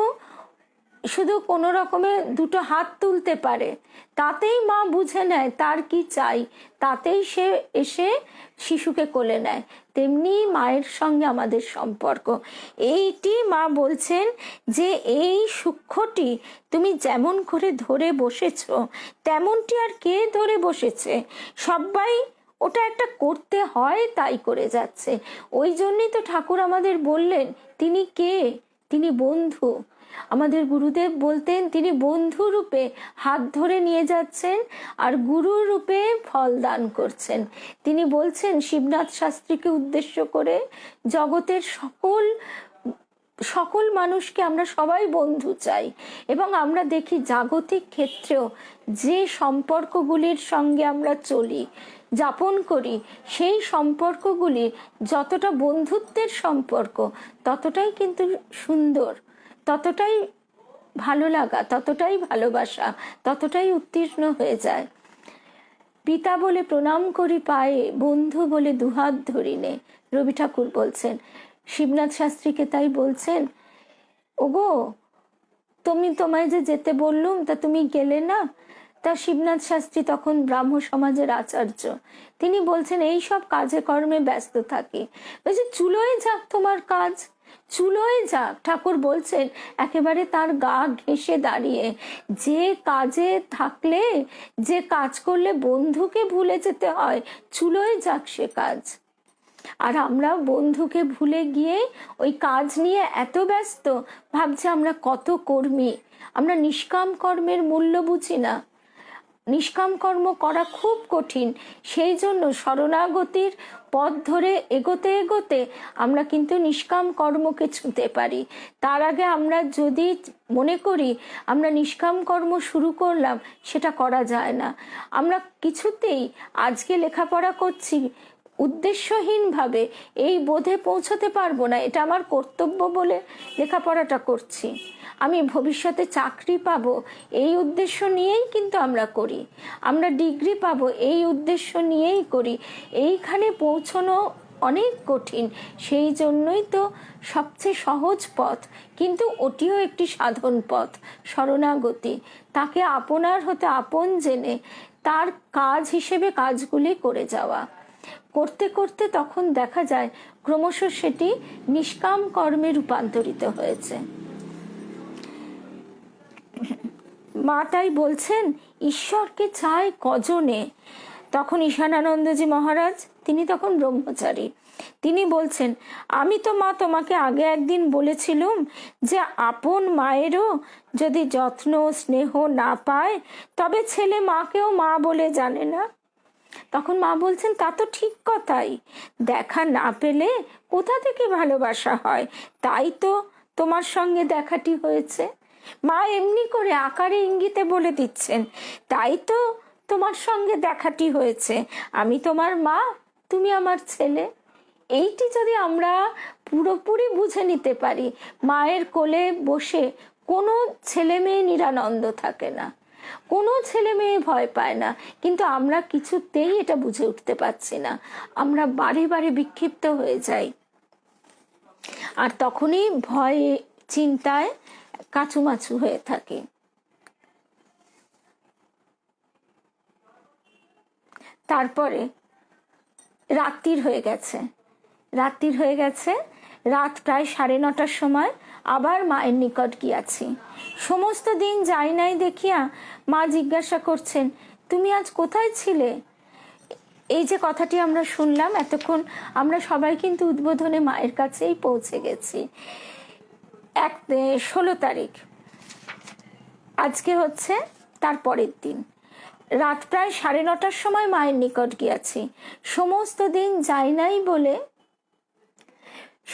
শুধু কোনো রকমে দুটো হাত তুলতে পারে, তাতেই মা বুঝে নেয় তার কি চাই, তাতেই সে এসে শিশুকে কোলে নেয়। তেমনি মায়ের সঙ্গে আমাদের সম্পর্ক। এইটি মা বলছেন যে এই সূক্ষ্মটি তুমি যেমন করে ধরে বসেছ তেমনটি আর কে ধরে বসেছে? সবাই ওটা একটা করতে হয় তাই করে যাচ্ছে। ওই জন্যই তো ঠাকুর আমাদের বললেন, তিনি কে? তিনি বন্ধু। আমাদের গুরুদেব বলতেন তিনি বন্ধু রূপে হাত ধরে নিয়ে যাচ্ছেন আর গুরু রূপে ফল দান করছেন। তিনি বলছেন শিবনাথ শাস্ত্রীকে উদ্দেশ্য করে, জগতের সকল মানুষকে আমরা সবাই বন্ধু চাই। এবং আমরা দেখি জাগতিক ক্ষেত্রেও যে সম্পর্কগুলির সঙ্গে আমরা চলি, যাপন করি, সেই সম্পর্কগুলি যতটা বন্ধুত্বের সম্পর্ক, ততটাই কিন্তু সুন্দর, ততটাই ভালো লাগা, ততটাই ভালোবাসা, ততটাই উত্তীর্ণ হয়ে যায়। পিতা বলে প্রণাম করি পায়ে, বন্ধু বলে দুহাত ধরিনে, রবি ঠাকুর বলছেন। শিবনাথ শাস্ত্রীকে তাই বলছেন, ওগো তোমায় যে যেতে বললুম তা তুমি গেলে না। তা শিবনাথ শাস্ত্রী তখন ব্রাহ্ম সমাজের আচার্য, তিনি বলছেন এই সব কাজে কর্মে ব্যস্ত থাকি। বলছে চুলোয় যাক তোমার কাজ, চুলোয় যাক। ঠাকুর বলছেন একেবারে তার গা ঘেঁষে দাঁড়িয়ে, যে কাজে থাকলে, যে কাজ করলে বন্ধুকে ভুলে যেতে হয়, চুলোয় যাক সে কাজ। আর আমরা বন্ধুকে ভুলে গিয়ে ওই কাজ নিয়ে এত ব্যস্ত, ভাবছি আমরা কত কর্মী, আমরা নিষ্কাম কর্মের মূল্য বুঝি না। নিষ্কাম কর্ম করা খুব কঠিন। সেই জন্য শরণাগতির পথ ধরে এগোতে এগোতে আমরা কিন্তু নিষ্কাম কর্মকে ছুঁতে পারি। তার আগে আমরা যদি মনে করি আমরা নিষ্কাম কর্ম শুরু করলাম, সেটা করা যায় না। আমরা কিছুতেই আজকে লেখাপড়া করছি উদ্দেশ্যহীনভাবে এই বোধে পৌঁছতে পারবো না এটা আমার কর্তব্য বলে লেখাপড়াটা করছি, আমি ভবিষ্যতে চাকরি পাবো এই উদ্দেশ্য নিয়েই কিন্তু আমরা করি, আমরা ডিগ্রি পাবো এই উদ্দেশ্য নিয়েই করি। এইখানে পৌঁছানো অনেক কঠিন, সেই জন্যই তো সবচেয়ে সহজ পথ, কিন্তু ওটিও একটি সাধন পথ, শরণাগতি। তাকে আপনার হতে আপন জেনে তার কাজ হিসেবে কাজগুলি করে যাওয়া। করতে করতে তখন দেখা যায় ক্রমশ সেটি নিষ্কাম কর্মে রূপান্তরিত হয়েছে। মা তাই বলছেন, ঈশ্বরকে চায় কজনে। তখন ঈশানানন্দজি মহারাজ, তিনি তখন ব্রহ্মচারী, তিনি বলছেন, আমি তো মা তোমাকে আগে একদিন বলেছিলুম যে আপন মায়েরও যদি যত্ন স্নেহ না পায় তবে ছেলে মাকেও মা বলে জানে না। তখন মা বলছেন, তা তো ঠিক কথাই, দেখা না পেলে কোথা থেকে ভালোবাসা হয়, তাই তো তোমার সঙ্গে দেখাটি হয়েছে। মা এমনি করে আকারে ইঙ্গিতে বলে দিচ্ছেন, তাই তো তোমার সঙ্গে দেখাটি হয়েছে, আমি তোমার মা, তুমি আমার ছেলে। এইটি যদি আমরা পুরোপুরি বুঝে নিতে পারি, মায়ের কোলে বসে কোনো ছেলে মেয়ে নিরানন্দ থাকে না, কোনো ছেলে মেয়ে ভয় পায় না, কিন্তু আমরা কিছুতেই এটা বুঝে উঠতে পারছি না, আমরা বারে বারে বিক্ষিপ্ত হয়ে যাই, আর তখনই ভয়ে চিন্তায় কাচুমাচু হয়ে থাকে। তারপরে রাত্রির হয়ে গেছে, রাত প্রায় 9:30টার সময় আবার মায়ের নিকট গিয়াছি। সমস্ত দিন যাই নাই দেখিয়া মা জিজ্ঞাসা করছেন, তুমি আজ কোথায় ছিলে? এই যে কথাটি আমরা শুনলাম এতক্ষণ, আমরা সবাই কিন্তু উদ্বোধনে মায়ের কাছেই পৌঁছে গেছি। 16 তারিখ, আজকে হচ্ছে তার পরের দিন, রাত প্রায় 9:30টার সময় মায়ের নিকট গিয়াছি। সমস্ত দিন যাই নাই বলে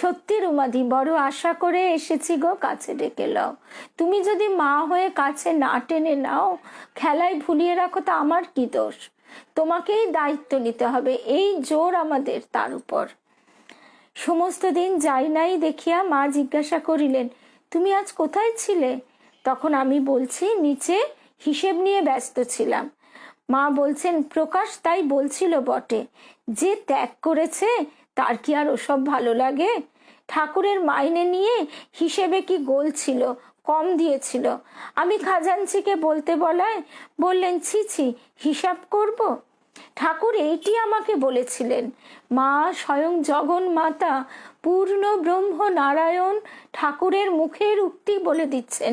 সত্যি রুমাদি, বড় আশা করে এসেছি গো, কাছে ডেকে লও। তুমি যদি মা হয়ে কাছে না টেনে নাও, খেলায় ভুলিয়ে রাখো, তা আমার কি দোষ? তোমাকেই দায়িত্ব নিতে হবে, এই জোর আমাদের তার উপর। সমস্ত দিন যাই নাই দেখিয়া মা জিজ্ঞাসা করিলেন, তুমি আজ কোথায় ছিলে? তখন আমি বলছি, নিচে হিসেব নিয়ে ব্যস্ত ছিলাম। মা বলছেন, প্রকাশ তাই বলছিল বটে, যে ত্যাগ করেছে তার কি আর ওসব ভালো লাগে? ঠাকুরের মাইনে নিয়ে হিসেবে কি গোল ছিল, কম দিয়েছিল। আমি খাজাঞ্চিকে বলতে বলায় বললেন, ছি ছি, হিসাব করব? ঠাকুর এইটি আমাকে বলেছিলেন। মা স্বয়ং জগন মাতা পূর্ণ ব্রহ্ম নারায়ণ ঠাকুরের মুখের উক্তি বলে দিচ্ছেন।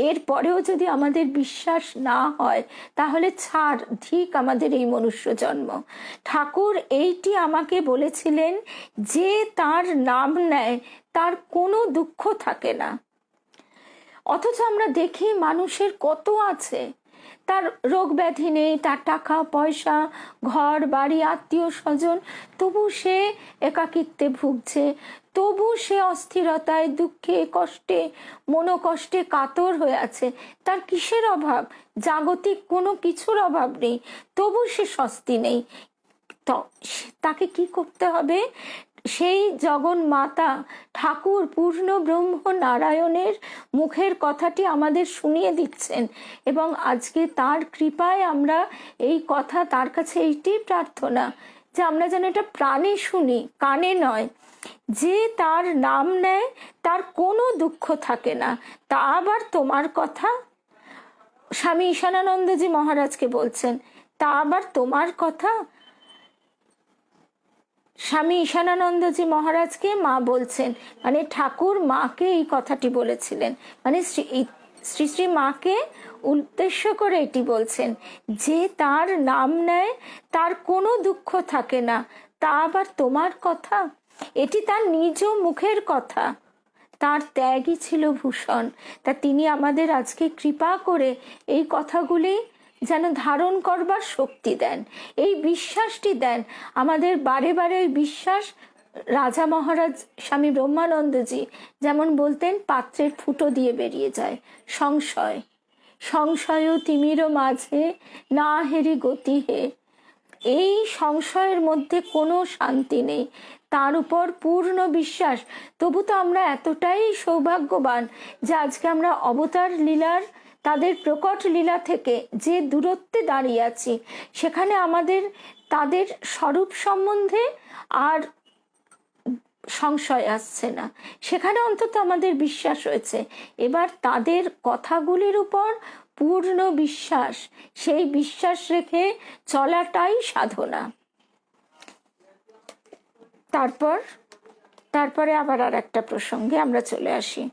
এর পরেও যদি আমাদের বিশ্বাস না হয়, তাহলে ছাড়, ঠিক আমাদের এই মনুষ্য জন্ম। ঠাকুর এইটি আমাকে বলেছিলেন, যে তার নাম নেয় তার কোনো দুঃখ থাকে না। অথচ আমরা দেখি মানুষের কত আছে, তার রোগ ব্যাধি নেই, তার টাকা পয়সা, ঘর বাড়ি, আত্মীয় স্বজন, তবু সে একাকিত্বে ভুগছে, তবু সে অস্থিরতায়, দুঃখে, কষ্টে, মনোকষ্টে কাতর হয়ে আছে। তার কিসের অভাব? জাগতিক কোনো কিছুর অভাব নেই, তবু সে স্বস্তি নেই। তো তাকে কি করতে হবে? সেই জগন মাতা ঠাকুর পূর্ণ ব্রহ্ম নারায়ণের মুখের কথাটি আমাদের শুনিয়ে দিচ্ছেন, এবং আজকে তার কৃপায় আমরা এই কথা, তার কাছে এইটি প্রার্থনা যে আমরা যেন এটা প্রাণে শুনি, কানে নয়। যে তার নাম নেয় তার কোনো দুঃখ থাকে না, তা আবার তোমার কথা? স্বামী ঈশানানন্দজি মহারাজকে বলছেন, তা আবার তোমার কথা? স্বামী ঈশানানন্দজি মহারাজকে মা বলছেন, মানে ঠাকুর মাকে এই কথাটি বলেছিলেন, মানে শ্রী শ্রী মাকে উদ্দেশ্য করে এটি বলছেন, যে তার নাম নেয় তার কোনো দুঃখ থাকে না, তা আবার তোমার কথা? এটি তার নিজ মুখের কথা। তার ত্যাগই ছিল ভূষণ। তা তিনি আমাদের আজকে কৃপা করে এই কথাগুলি যেন ধারণ করবার শক্তি দেন, এই বিশ্বাসটি দেন আমাদের। বারে বারে ওই বিশ্বাস, রাজা মহারাজ স্বামী ব্রহ্মানন্দজি যেমন বলতেন, পাত্রের ফুটো দিয়ে বেরিয়ে যায় সংশয়। সংশয় তিমির মাঝে না হেরি গতি হে। এই সংশয়ের মধ্যে কোনো শান্তি নেই, তার উপর পূর্ণ বিশ্বাস। তবু তো আমরা এতটাই সৌভাগ্যবান যে আজকে আমরা অবতার লীলার, তাদের প্রকট লীলা থেকে যে দূরত্বে দাঁড়িয়ে আছি, সেখানে আমাদের তাদের স্বরূপ সম্বন্ধে আর সংশয় আসছে না, সেখানে অন্তত আমাদের বিশ্বাস হয়েছে। এবার তাদের কথাগুলির উপর পূর্ণ বিশ্বাস, সেই বিশ্বাস রেখে চলাটাই সাধনা। তারপরে আবার আর একটা প্রসঙ্গে আমরা চলে আসি।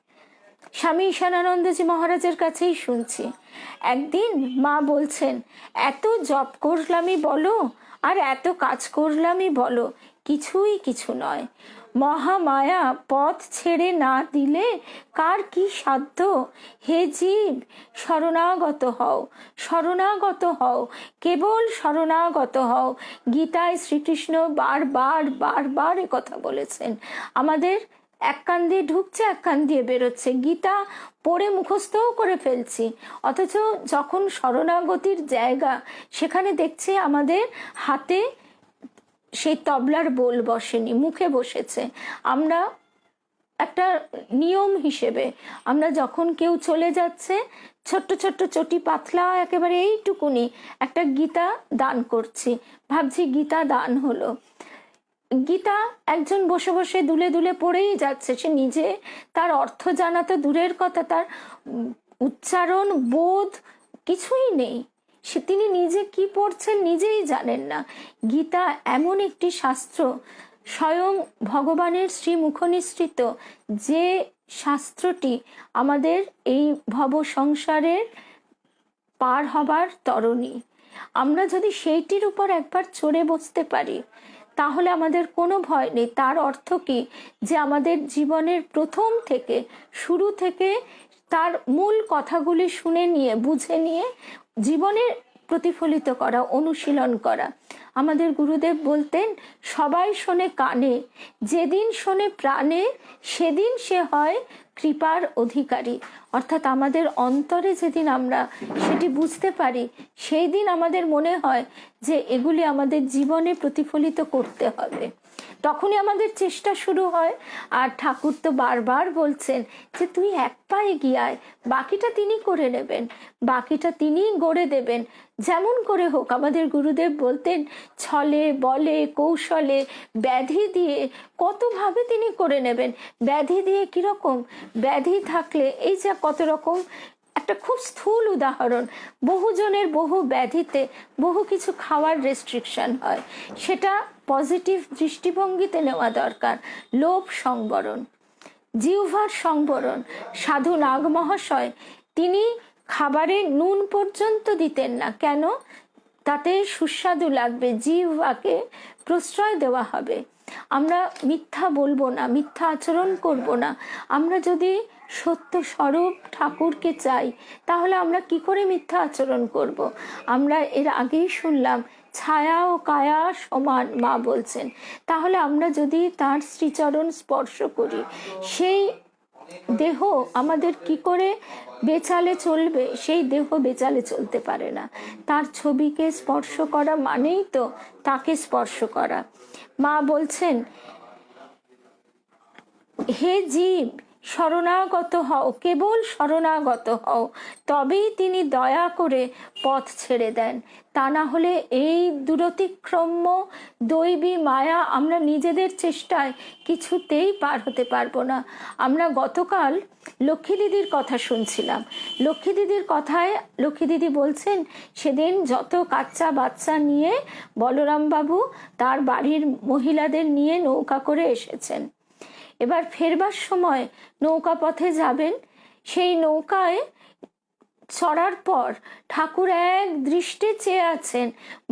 স্বামী ঈশানানন্দজি মহারাজের কাছেই শুনছি, একদিন মা বলছেন, এত জপ করলামই বলো আর এত কাজ করলামই বলো, কিছুই কিছু নয়। মহামায়া পথ ছেড়ে না দিলে কার কি সাধ্য? হে জীব, শরণাগত হও, শরণাগত হও, কেবল শরণাগত হও। গীতায় শ্রীকৃষ্ণ বারবার বারবার কথা বলেছেন। আমাদের এক কান দিয়ে ঢুকছে, এক কান দিয়ে বেরোচ্ছে, গীতা পড়ে মুখস্থও করে ফেলছি, অথচ যখন শরণাগতির জায়গা, সেখানে দেখছি আমাদের হাতে সেই তবলার বোল বসেনি, মুখে বসেছে। আমরা একটা নিয়ম হিসেবে, আমরা যখন কেউ চলে যাচ্ছে, ছোট্ট ছোট্ট চটি পাতলা একেবারে এইটুকুনি একটা গীতা দান করছি, ভাবছি গীতা দান হলো। গীতা একজন বসে বসে দুলে দুলে পড়েই যাচ্ছে, সে নিজে তার অর্থ জানা তো দূরের কথা, তার উচ্চারণ বোধ কিছুই নেই, সে তিনি নিজে কি পড়ছেন নিজেই জানেন না। গীতা এমন একটি শাস্ত্র, স্বয়ং ভগবানের শ্রীমুখ নিঃসৃত, যে শাস্ত্রটি আমাদের এই ভব সংসারের পার হবার তরণী। আমরা যদি সেইটির উপর একবার চড়ে বসতে পারি, তাহলে আমাদের কোনো ভয় নেই। তার অর্থ কি? যে আমাদের জীবনের প্রথম থেকে, শুরু থেকে তার মূল কথাগুলি শুনে নিয়ে, বুঝে নিয়ে জীবনে প্রতিফলিত করা, অনুশীলন করা। আমাদের গুরুদেব বলতেন, সবাই শোনে কানে, যেদিন শোনে প্রাণে, সেদিন সে হয় কৃপার অধিকারী। অর্থাৎ আমাদের অন্তরে যেদিন আমরা সেটি বুঝতে পারি, সেই দিন আমাদের মনে হয় যে এগুলি আমাদের জীবনে প্রতিফলিত করতে হবে, তখনই আমাদের চেষ্টা শুরু হয়। আর ঠাকুর তো বারবার বলছেন যে তুই এক পা এগিয়ে আয়, বাকিটা তিনি করে নেবেন, বাকিটা তিনিই গড়ে দেবেন। যেমন করে হোক, আমাদের গুরুদেব বলতেন, ছলে বলে কৌশলে ব্যাধি দিয়ে কতভাবে তিনি করে নেবেন। ব্যাধি দিয়ে কিরকম? ব্যাধি থাকলে এই যে কত রকম, একটা খুব স্থূল উদাহরণ, বহুজনের বহু ব্যাধিতে বহু কিছু খাওয়ার রেস্ট্রিকশন হয়, সেটা পজিটিভ দৃষ্টিভঙ্গিতে নেওয়া দরকার। লোভ সংবরণ, জিহ্বার সংবরণ। সাধু নাগ মহাশয় তিনি খাবারে নুন পর্যন্ত দিতেন না, কেন? তাতে সুস্বাদু লাগবে, জিহ্বাকে প্রশ্রয় দেওয়া হবে। আমরা মিথ্যা বলবো না, মিথ্যা আচরণ করব না। আমরা যদি সত্য স্বরূপ ঠাকুরকে চাই, তাহলে আমরা কি করে মিথ্যা আচরণ করব? আমরা এর আগেই শুনলাম, ছায়া ও কায়া সমান, মা বলছেন। তাহলে আমরা যদি তার শ্রীচরণ স্পর্শ করি, সেই দেহ আমাদের কি করে বেচালে চলবে? সেই দেহ বেচালে চলতে পারে না। তার ছবিকে স্পর্শ করা মানেই তো তাকে স্পর্শ করা। মা বলছেন, হে জীব, শরণাগত হও, কেবল শরণাগত হও, তবেই তিনি দয়া করে পথ ছেড়ে দেন। তা না হলে এই দূরতিক্রম্য দৈবী মায়া আমরা নিজেদের চেষ্টায় কিছুতেই পার হতে পারবো না। আমরা গতকাল লক্ষ্মী দিদির কথা শুনছিলাম। লক্ষ্মী দিদির কথায় লক্ষ্মী দিদি বলছেন, সেদিন যত কাচ্চা বাচ্চা নিয়ে বলরাম বাবু তার বাড়ির মহিলাদের নিয়ে নৌকা করে এসেছেন। এবার ফেরবার সময় নৌকা পথে যাবেন, সেই নৌকায় চড়ার পর ঠাকুর এক দৃষ্টে চেয়ে আছেন,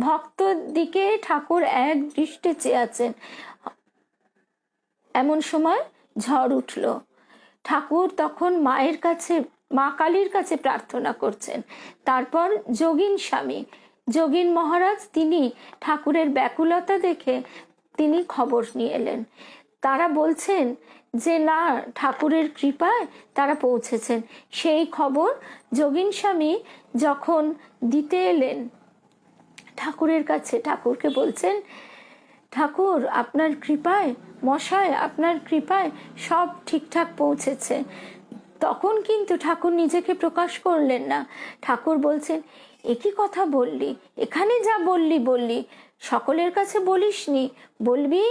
ভক্ত দিকে ঠাকুর এক দৃষ্টে চেয়ে আছেন। এমন সময় ঝড় উঠল। ঠাকুর তখন মায়ের কাছে মা কালীর কাছে প্রার্থনা করছেন। তারপর যোগিন স্বামী, যোগিন মহারাজ, তিনি ঠাকুরের ব্যাকুলতা দেখে তিনি খবর নিয়ে এলেন। তারা বলছেন যে না, ঠাকুরের কৃপায় তারা পৌঁছেছেন। সেই খবর যোগিন স্বামী যখন দিতে এলেন ঠাকুরের কাছে, ঠাকুরকে বলছেন, ঠাকুর আপনার কৃপায়, মশাই আপনার কৃপায় সব ঠিকঠাক পৌঁছেছে। তখন কিন্তু ঠাকুর নিজেকে প্রকাশ করলেন না। ঠাকুর বলছেন, একই কথা বললি, এখানে যা বললি বললি, সকলের কাছে বলিসনি, বলবি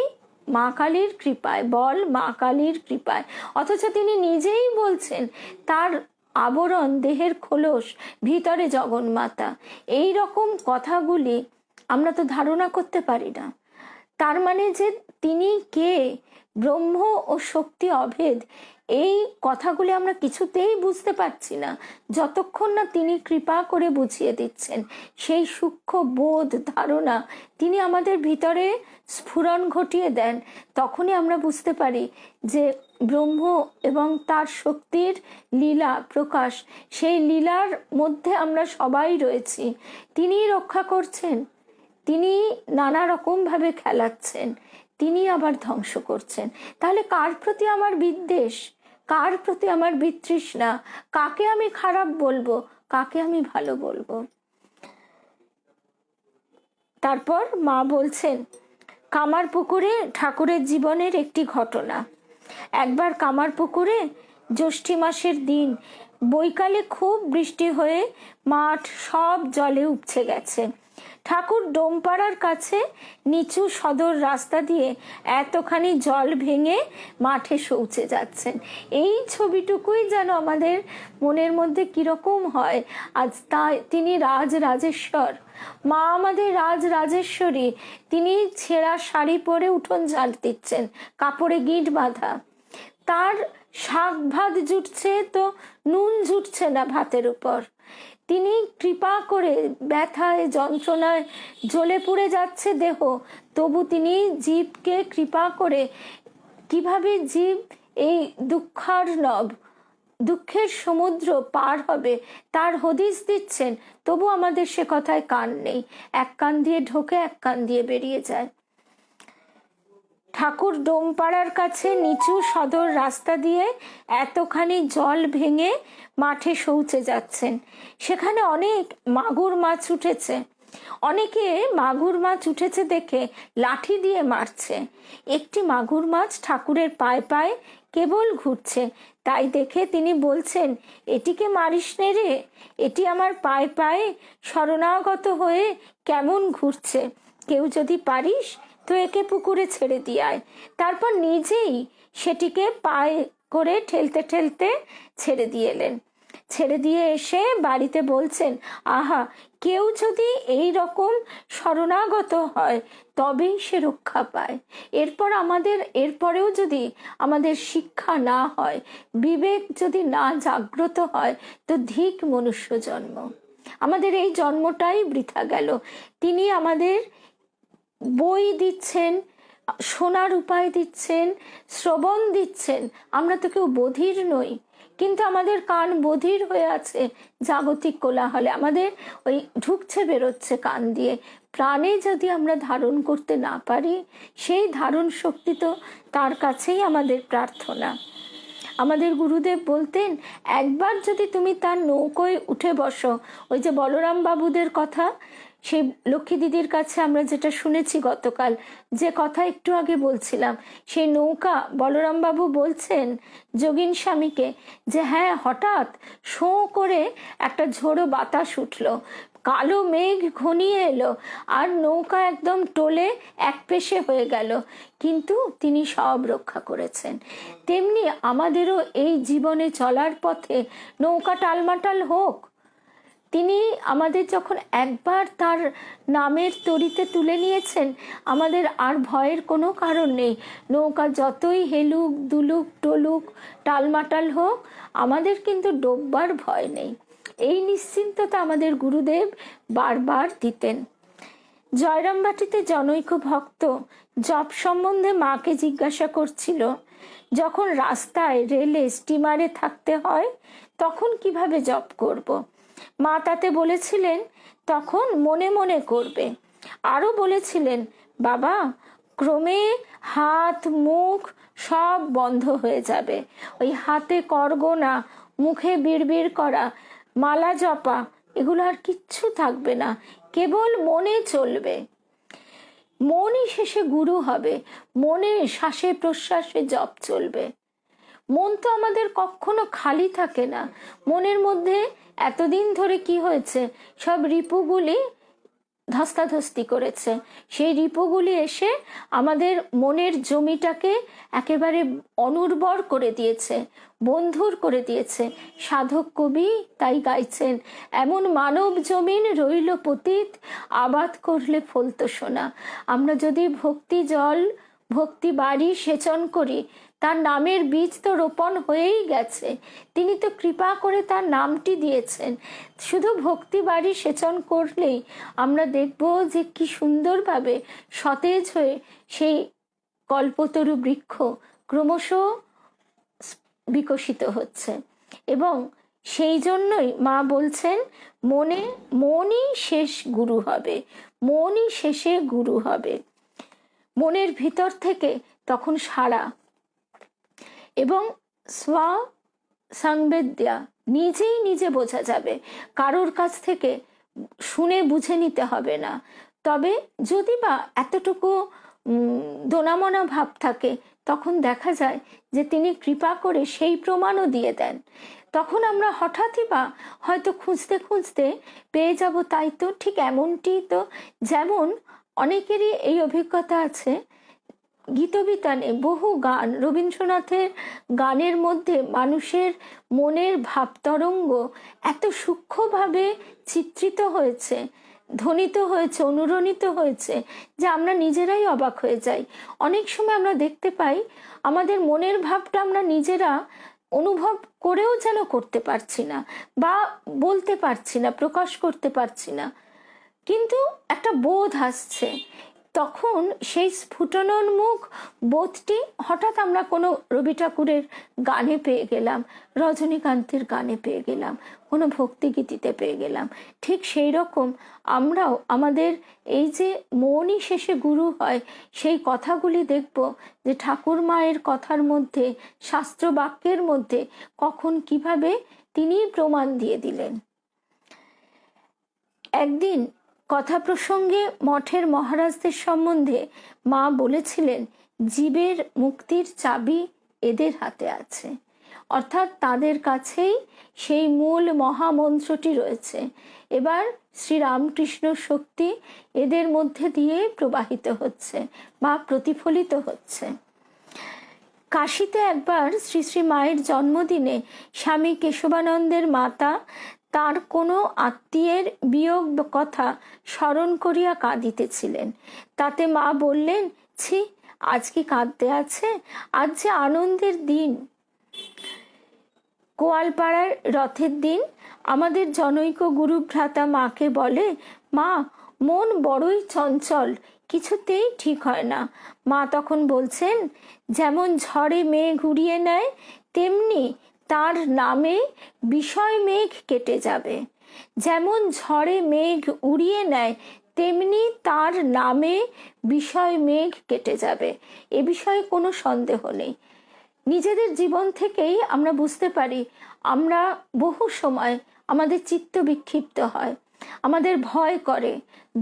মা কালীর কৃপায়, বল মা কালীর কৃপায়। অথচ তিনি নিজেই বলছেন তার আবরণ, দেহের খোলস, ভিতরে জগন্মাতা। এই রকম কথাগুলি আমরা তো ধারণা করতে পারি না। তার মানে যে তিনি কে, ব্রহ্ম ও শক্তি অভেদ, এই কথাগুলি আমরা কিছুতেই বুঝতে পারছি না যতক্ষণ না তিনি কৃপা করে বুঝিয়ে দিচ্ছেন। সেই সূক্ষ্ম বোধ, ধারণা তিনি আমাদের ভিতরে স্ফুরণ ঘটিয়ে দেন। তখনই আমরা বুঝতে পারি যে ব্রহ্ম এবং তার শক্তির লীলা প্রকাশ, সেই লীলার মধ্যে আমরা সবাই রয়েছি। তিনিই রক্ষা করছেন, তিনি নানা রকমভাবে খেলাচ্ছেন, তিনি আবার ধ্বংস করছেন। তাহলে কার প্রতি আমার বিদ্বেষ, কার প্রতি আমার বিতৃষ্ণা, কাকে আমি খারাপ বলবো, কাকে আমি ভালো বলবো? তারপর মা বলছেন কামারপুকুরে ঠাকুরের জীবনের একটি ঘটনা। একবার কামারপুকুরে জ্যৈষ্ঠী মাসের দিন বৈকালে খুব বৃষ্টি হয়ে মাঠ সব জলে উপচে গেছে। ঠাকুর ডোমপাড়ার কাছে নিচু সদর রাস্তা দিয়ে এতখানি জল ভেঙে মাঠে শৌচে যাচ্ছেন। এই ছবিটুকুই যেন আমাদের মনের মধ্যে কিরকম হয়। আজ তিনি রাজরাজেশ্বর, মা আমাদের রাজরাজেশ্বরী। তিনি ছেঁড়া শাড়ি পরে উঠোন ঝাড় দিচ্ছেন, কাপড়ে গিঁট বাঁধা। তার শাক ভাত জুটছে তো নুন জুটছে না ভাতের উপর। তিনি কৃপা করে, ব্যথায় যন্ত্রণায় জ্বলে পুড়ে যাচ্ছে দেহ, তবু তিনি জীবকে কৃপা করে কিভাবে জীব এই দুঃখার্ণব, দুঃখের সমুদ্র পার হবে তার হদিস দিচ্ছেন। তবু আমাদের সে কথায় কান নেই, এক কান দিয়ে ঢোকে এক কান দিয়ে বেরিয়ে যায়। ঠাকুর ডোমপাড়ার কাছে নিচু সদর রাস্তা দিয়ে এতখানি জল ভেঙে মাঠে শৌচে যাচ্ছেন। সেখানে অনেক মাগুর মাছ উঠেছে। অনেকে মাগুর মাছ উঠেছে দেখে লাঠি দিয়ে মারছে। একটি মাগুর মাছ ঠাকুরের পায়ে পায়ে কেবল ঘুরছে। তাই দেখে তিনি বলছেন, এটিকে মারিস নে রে, এটি আমার পায়ে পায়ে শরণাগত হয়ে কেমন ঘুরছে। কেউ যদি পারিস তো একে পুকুরে ছেড়ে দিয়ে আয়। তারপর নিজেই সেটিকে পায়ে করে ঠেলতে ঠেলতে ছেড়ে দিয়ে এলেন। ছেড়ে দিয়ে এসে বাড়িতে বলছেন, আহা, কেউ যদি এই রকম শরণাগত হয় তবেই সে রক্ষা পায়। এরপরেও যদি আমাদের শিক্ষা না হয়, বিবেক যদি না জাগ্রত হয়, তো ধিক মনুষ্য জন্ম। আমাদের এই জন্মটাই বৃথা গেল। তিনি আমাদের বই দিচ্ছেন, শোনার উপায় দিচ্ছেন, শ্রবণ দিচ্ছেন। আমরা তো কেউ বধির নই, কিন্তু আমাদের কান বধির হয়ে আছে জাগতিক কোলাহলে। আমাদের ওই ঢুকছে বেরোচ্ছে কান দিয়ে। প্রাণে যদি আমরা ধারণ করতে না পারি, সেই ধারণ শক্তি তো তার কাছেই আমাদের প্রার্থনা। আমাদের গুরুদেব বলতেন, একবার যদি তুমি তার নৌকোয় উঠে বসো, ওই যে বলরাম বাবুদের কথা, সেই লক্ষ্মী দিদির কাছে আমরা যেটা শুনেছি গতকাল, যে কথা একটু আগে বলছিলাম, সেই নৌকা বলরাম বাবু বলছেন যোগিন স্বামীকে যে হ্যাঁ, হঠাৎ শোঁ করে একটা ঝোড়ো বাতাস উঠলো, কালো মেঘ ঘনিয়ে এলো, আর নৌকা একদম টোলে এক পেশে হয়ে গেল, কিন্তু তিনি সব রক্ষা করেছেন। তেমনি আমাদেরও এই জীবনে চলার পথে নৌকা টালমাটাল হোক, তিনি আমাদের যখন একবার তার নামের তরিতে তুলে নিয়েছেন, আমাদের আর ভয়ের কোনো কারণ নেই। নৌকা যতই হেলুক দুলুক টলুক টালমাটাল হোক, আমাদের কিন্তু ডোববার ভয় নেই। এই নিশ্চিন্ততা আমাদের গুরুদেব বারবার দিতেন। জয়রামবাটিতে জনৈক ভক্ত জপ সম্বন্ধে মাকে জিজ্ঞাসা করছিল, যখন রাস্তায়, রেলে, স্টিমারে থাকতে হয় তখন কিভাবে জপ করব। মা তাতে বলেছিলেন তখন মনে মনে করবে। আরও বলেছিলেন বাবা ক্রমে হাত মুখ সব বন্ধ হয়ে যাবে, ওই হাতে করগোনা, মুখে বিড়বিড় করা, মালা জপা, এগুলো আর কিচ্ছু থাকবে না, কেবল মনে চলবে। মনই শেষে গুরু হবে, মনে শ্বাসে প্রশ্বাসে জপ চলবে। মন তো আমাদের কখনো খালি থাকে না। মনের মধ্যে এতদিন ধরে কি হয়েছে, সব রিপুগুলি ধস্তাধস্তি করেছে। সেই রিপুগুলি এসে আমাদের মনের জমিটাকে একেবারে অনুর্বর করে দিয়েছে, বন্ধুর করে দিয়েছে। সাধক কবি তাই গাইছেন, এমন মানব জমিন রইল পতিত, আবাদ করলে ফলতো সোনা। আমরা যদি ভক্তি জল, ভক্তি বাড়ি সেচন করি, তার নামের বীজ তো রোপণ হয়েই গেছে। তিনি তো কৃপা করে তার নামটি দিয়েছেন। শুধু ভক্তি বাড়ি সেচন করলেই আমরা দেখব যে কি সুন্দরভাবে সতেজ হয়ে সেই কল্পতরু বৃক্ষ ক্রমশ বিকশিত হচ্ছে। এবং সেই জন্যই মা বলছেন মনই শেষ গুরু হবে, মনই শেষে গুরু হবে। মনের ভিতর থেকে তখন সাড়া এবং স্ব সংবেদ্যা, নিজেই নিজে বোঝা যাবে, কারোর কাছ থেকে শুনে বুঝে নিতে হবে না। তবে যদি বা এতটুকু দোনামনা ভাব থাকে, তখন দেখা যায় যে তিনি কৃপা করে সেই প্রমাণও দিয়ে দেন। তখন আমরা হঠাৎই বা হয়তো খুঁজতে খুঁজতে পেয়ে যাব। তাই তো ঠিক এমনটি তো, যেমন অনেকেরই এই অভিজ্ঞতা আছে, গীতবিতানে বহু গান, রবীন্দ্রনাথের গানের মধ্যে মানুষের মনের ভাবতরঙ্গ এত সূক্ষ্মভাবে চিত্রিত হয়েছে, ধ্বনিত হয়েছে, অনুরণিত হয়েছে, যে আমরা নিজেরাই অবাক হয়ে যাই। অনেক সময় আমরা দেখতে পাই আমাদের মনের ভাবটা আমরা নিজেরা অনুভব করেও যেন করতে পারছি না, বা বলতে পারছি না, প্রকাশ করতে পারছি না, কিন্তু একটা বোধ আসছে। তখন সেই স্ফুটনোন্মুখ বোধটি হঠাৎ আমরা কোনো রবি ঠাকুরের গানে পেয়ে গেলাম, রজনীকান্তের গানে পেয়ে গেলাম, কোনো ভক্তিগীতিতে পেয়ে গেলাম। ঠিক সেই রকম আমরাও আমাদের এই যে মনই শেষে গুরু হয়, সেই কথাগুলি দেখব যে ঠাকুর মায়ের কথার মধ্যে, শাস্ত্র বাক্যের মধ্যে কখন কিভাবে তিনি প্রমাণ দিয়ে দিলেন। একদিন কথা প্রসঙ্গে মঠের মহারাজদের সম্বন্ধে মা বলেছিলেন, জীবের মুক্তির চাবি এদের হাতে আছে। অর্থাৎ তাদের কাছেই সেই মূল মহামন্ত্রটি রয়েছে। এবার শ্রীরামকৃষ্ণ শক্তি এদের মধ্যে দিয়ে প্রবাহিত হচ্ছে বা প্রতিফলিত হচ্ছে। কাশীতে একবার শ্রী শ্রী মায়ের জন্মদিনে স্বামী কেশবানন্দের মাতা তার কোনো আত্মীয়ের বিয়োগ কথা স্মরণ করিয়া কাঁদিতেছিলেন। তাতে মা বললেন, ছি, আজ কি কাঁদতে আছে? আজ যে আনন্দের দিন। গোয়ালপাড়ার রথের দিন আমাদের জনৈক গুরু ভ্রাতা মাকে বলে, মা, মন বড়ই চঞ্চল, কিছুতেই ঠিক হয় না। মা তখন বলছেন, যেমন ঝড়ে মেঘ উড়িয়ে নেয়, তেমনি তার নামে বিষয় মেঘ কেটে যাবে। যেমন ঝড়ে মেঘ উড়িয়ে নেয়, তেমনি তার নামে বিষয় মেঘ কেটে যাবে। এ বিষয়ে কোনো সন্দেহ নেই। নিজেদের জীবন থেকেই আমরা বুঝতে পারি, আমরা বহু সময় আমাদের চিত্ত বিক্ষিপ্ত হয়, আমাদের ভয় করে,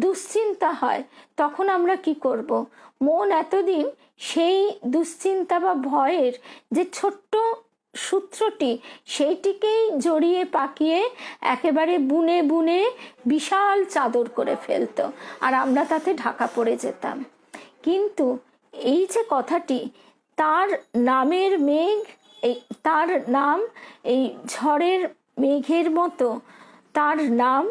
দুশ্চিন্তা হয়। তখন আমরা কি করব? মন এতদিন সেই দুশ্চিন্তা বা ভয়ের যে ছোট্ট সূত্রটি, সেইটিকেই জড়িয়ে পাকিয়ে একেবারে বুনে বুনে বিশাল চাদর করে ফেলতো, আর আমরা তাতে ঢাকা পড়ে যেতাম। কিন্তু এই যে কথাটি, তার নামের মেঘ, এই তার নাম এই ঝড়ের মেঘের মতো, তার নাম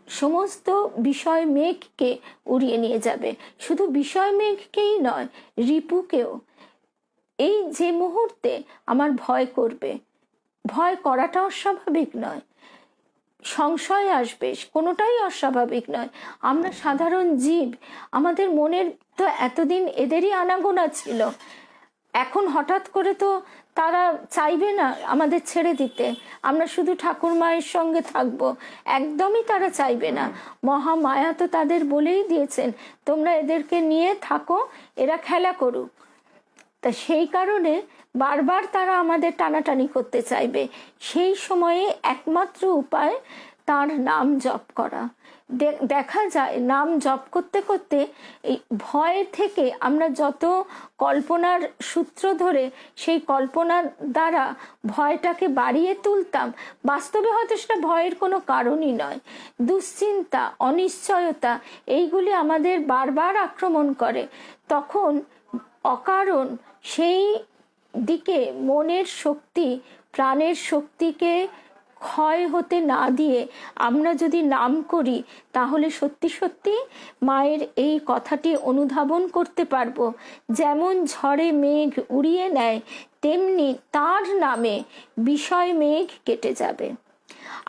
সমস্ত বিষয় মেঘকে উড়িয়ে নিয়ে যাবে। শুধু বিষয় মেঘকেই নয়, রিপুকেও। এই যে মুহূর্তে আমার ভয় করবে, ভয় করাটা অস্বাভাবিক নয়, সংশয় আসবে, কোনোটাই অস্বাভাবিক নয়। আমরা সাধারণ জীব, আমাদের মনের তো এতদিন এদেরই আনাগোনা ছিল। এখন হঠাৎ করে তো তারা চাইবে না আমাদের ছেড়ে দিতে, আমরা শুধু ঠাকুর মায়ের সঙ্গে থাকবো, একদমই তারা চাইবে না। মহামায়া তো তাদের বলেই দিয়েছেন, তোমরা এদেরকে নিয়ে থাকো, এরা খেলা করুক। তা সেই কারণে বারবার তারা আমাদের টানাটানি করতে চাইবে। সেই সময়ে একমাত্র উপায় তার নাম জপ করা। দেখা যায় নাম জপ করতে করতে এই ভয় থেকে আমরা যত কল্পনার সূত্র ধরে সেই কল্পনার দ্বারা ভয়টাকে বাড়িয়ে তুলতাম, বাস্তবে হয়তো সেটা ভয়ের কোনো কারণই নয়। দুশ্চিন্তা, অনিশ্চয়তা এইগুলি আমাদের বারবার আক্রমণ করে। তখন অকারণ সেই দিকে মনের শক্তি, প্রাণের শক্তিকে ক্ষয় হতে না দিয়ে আমরা যদি নাম করি, তাহলে সত্যি সত্যি মায়ের এই কথাটি অনুধাবন করতে পারবো। যেমন ঝড়ে মেঘ উড়িয়ে নেয়, তেমনি তার নামে বিষয় মেঘ কেটে যাবে।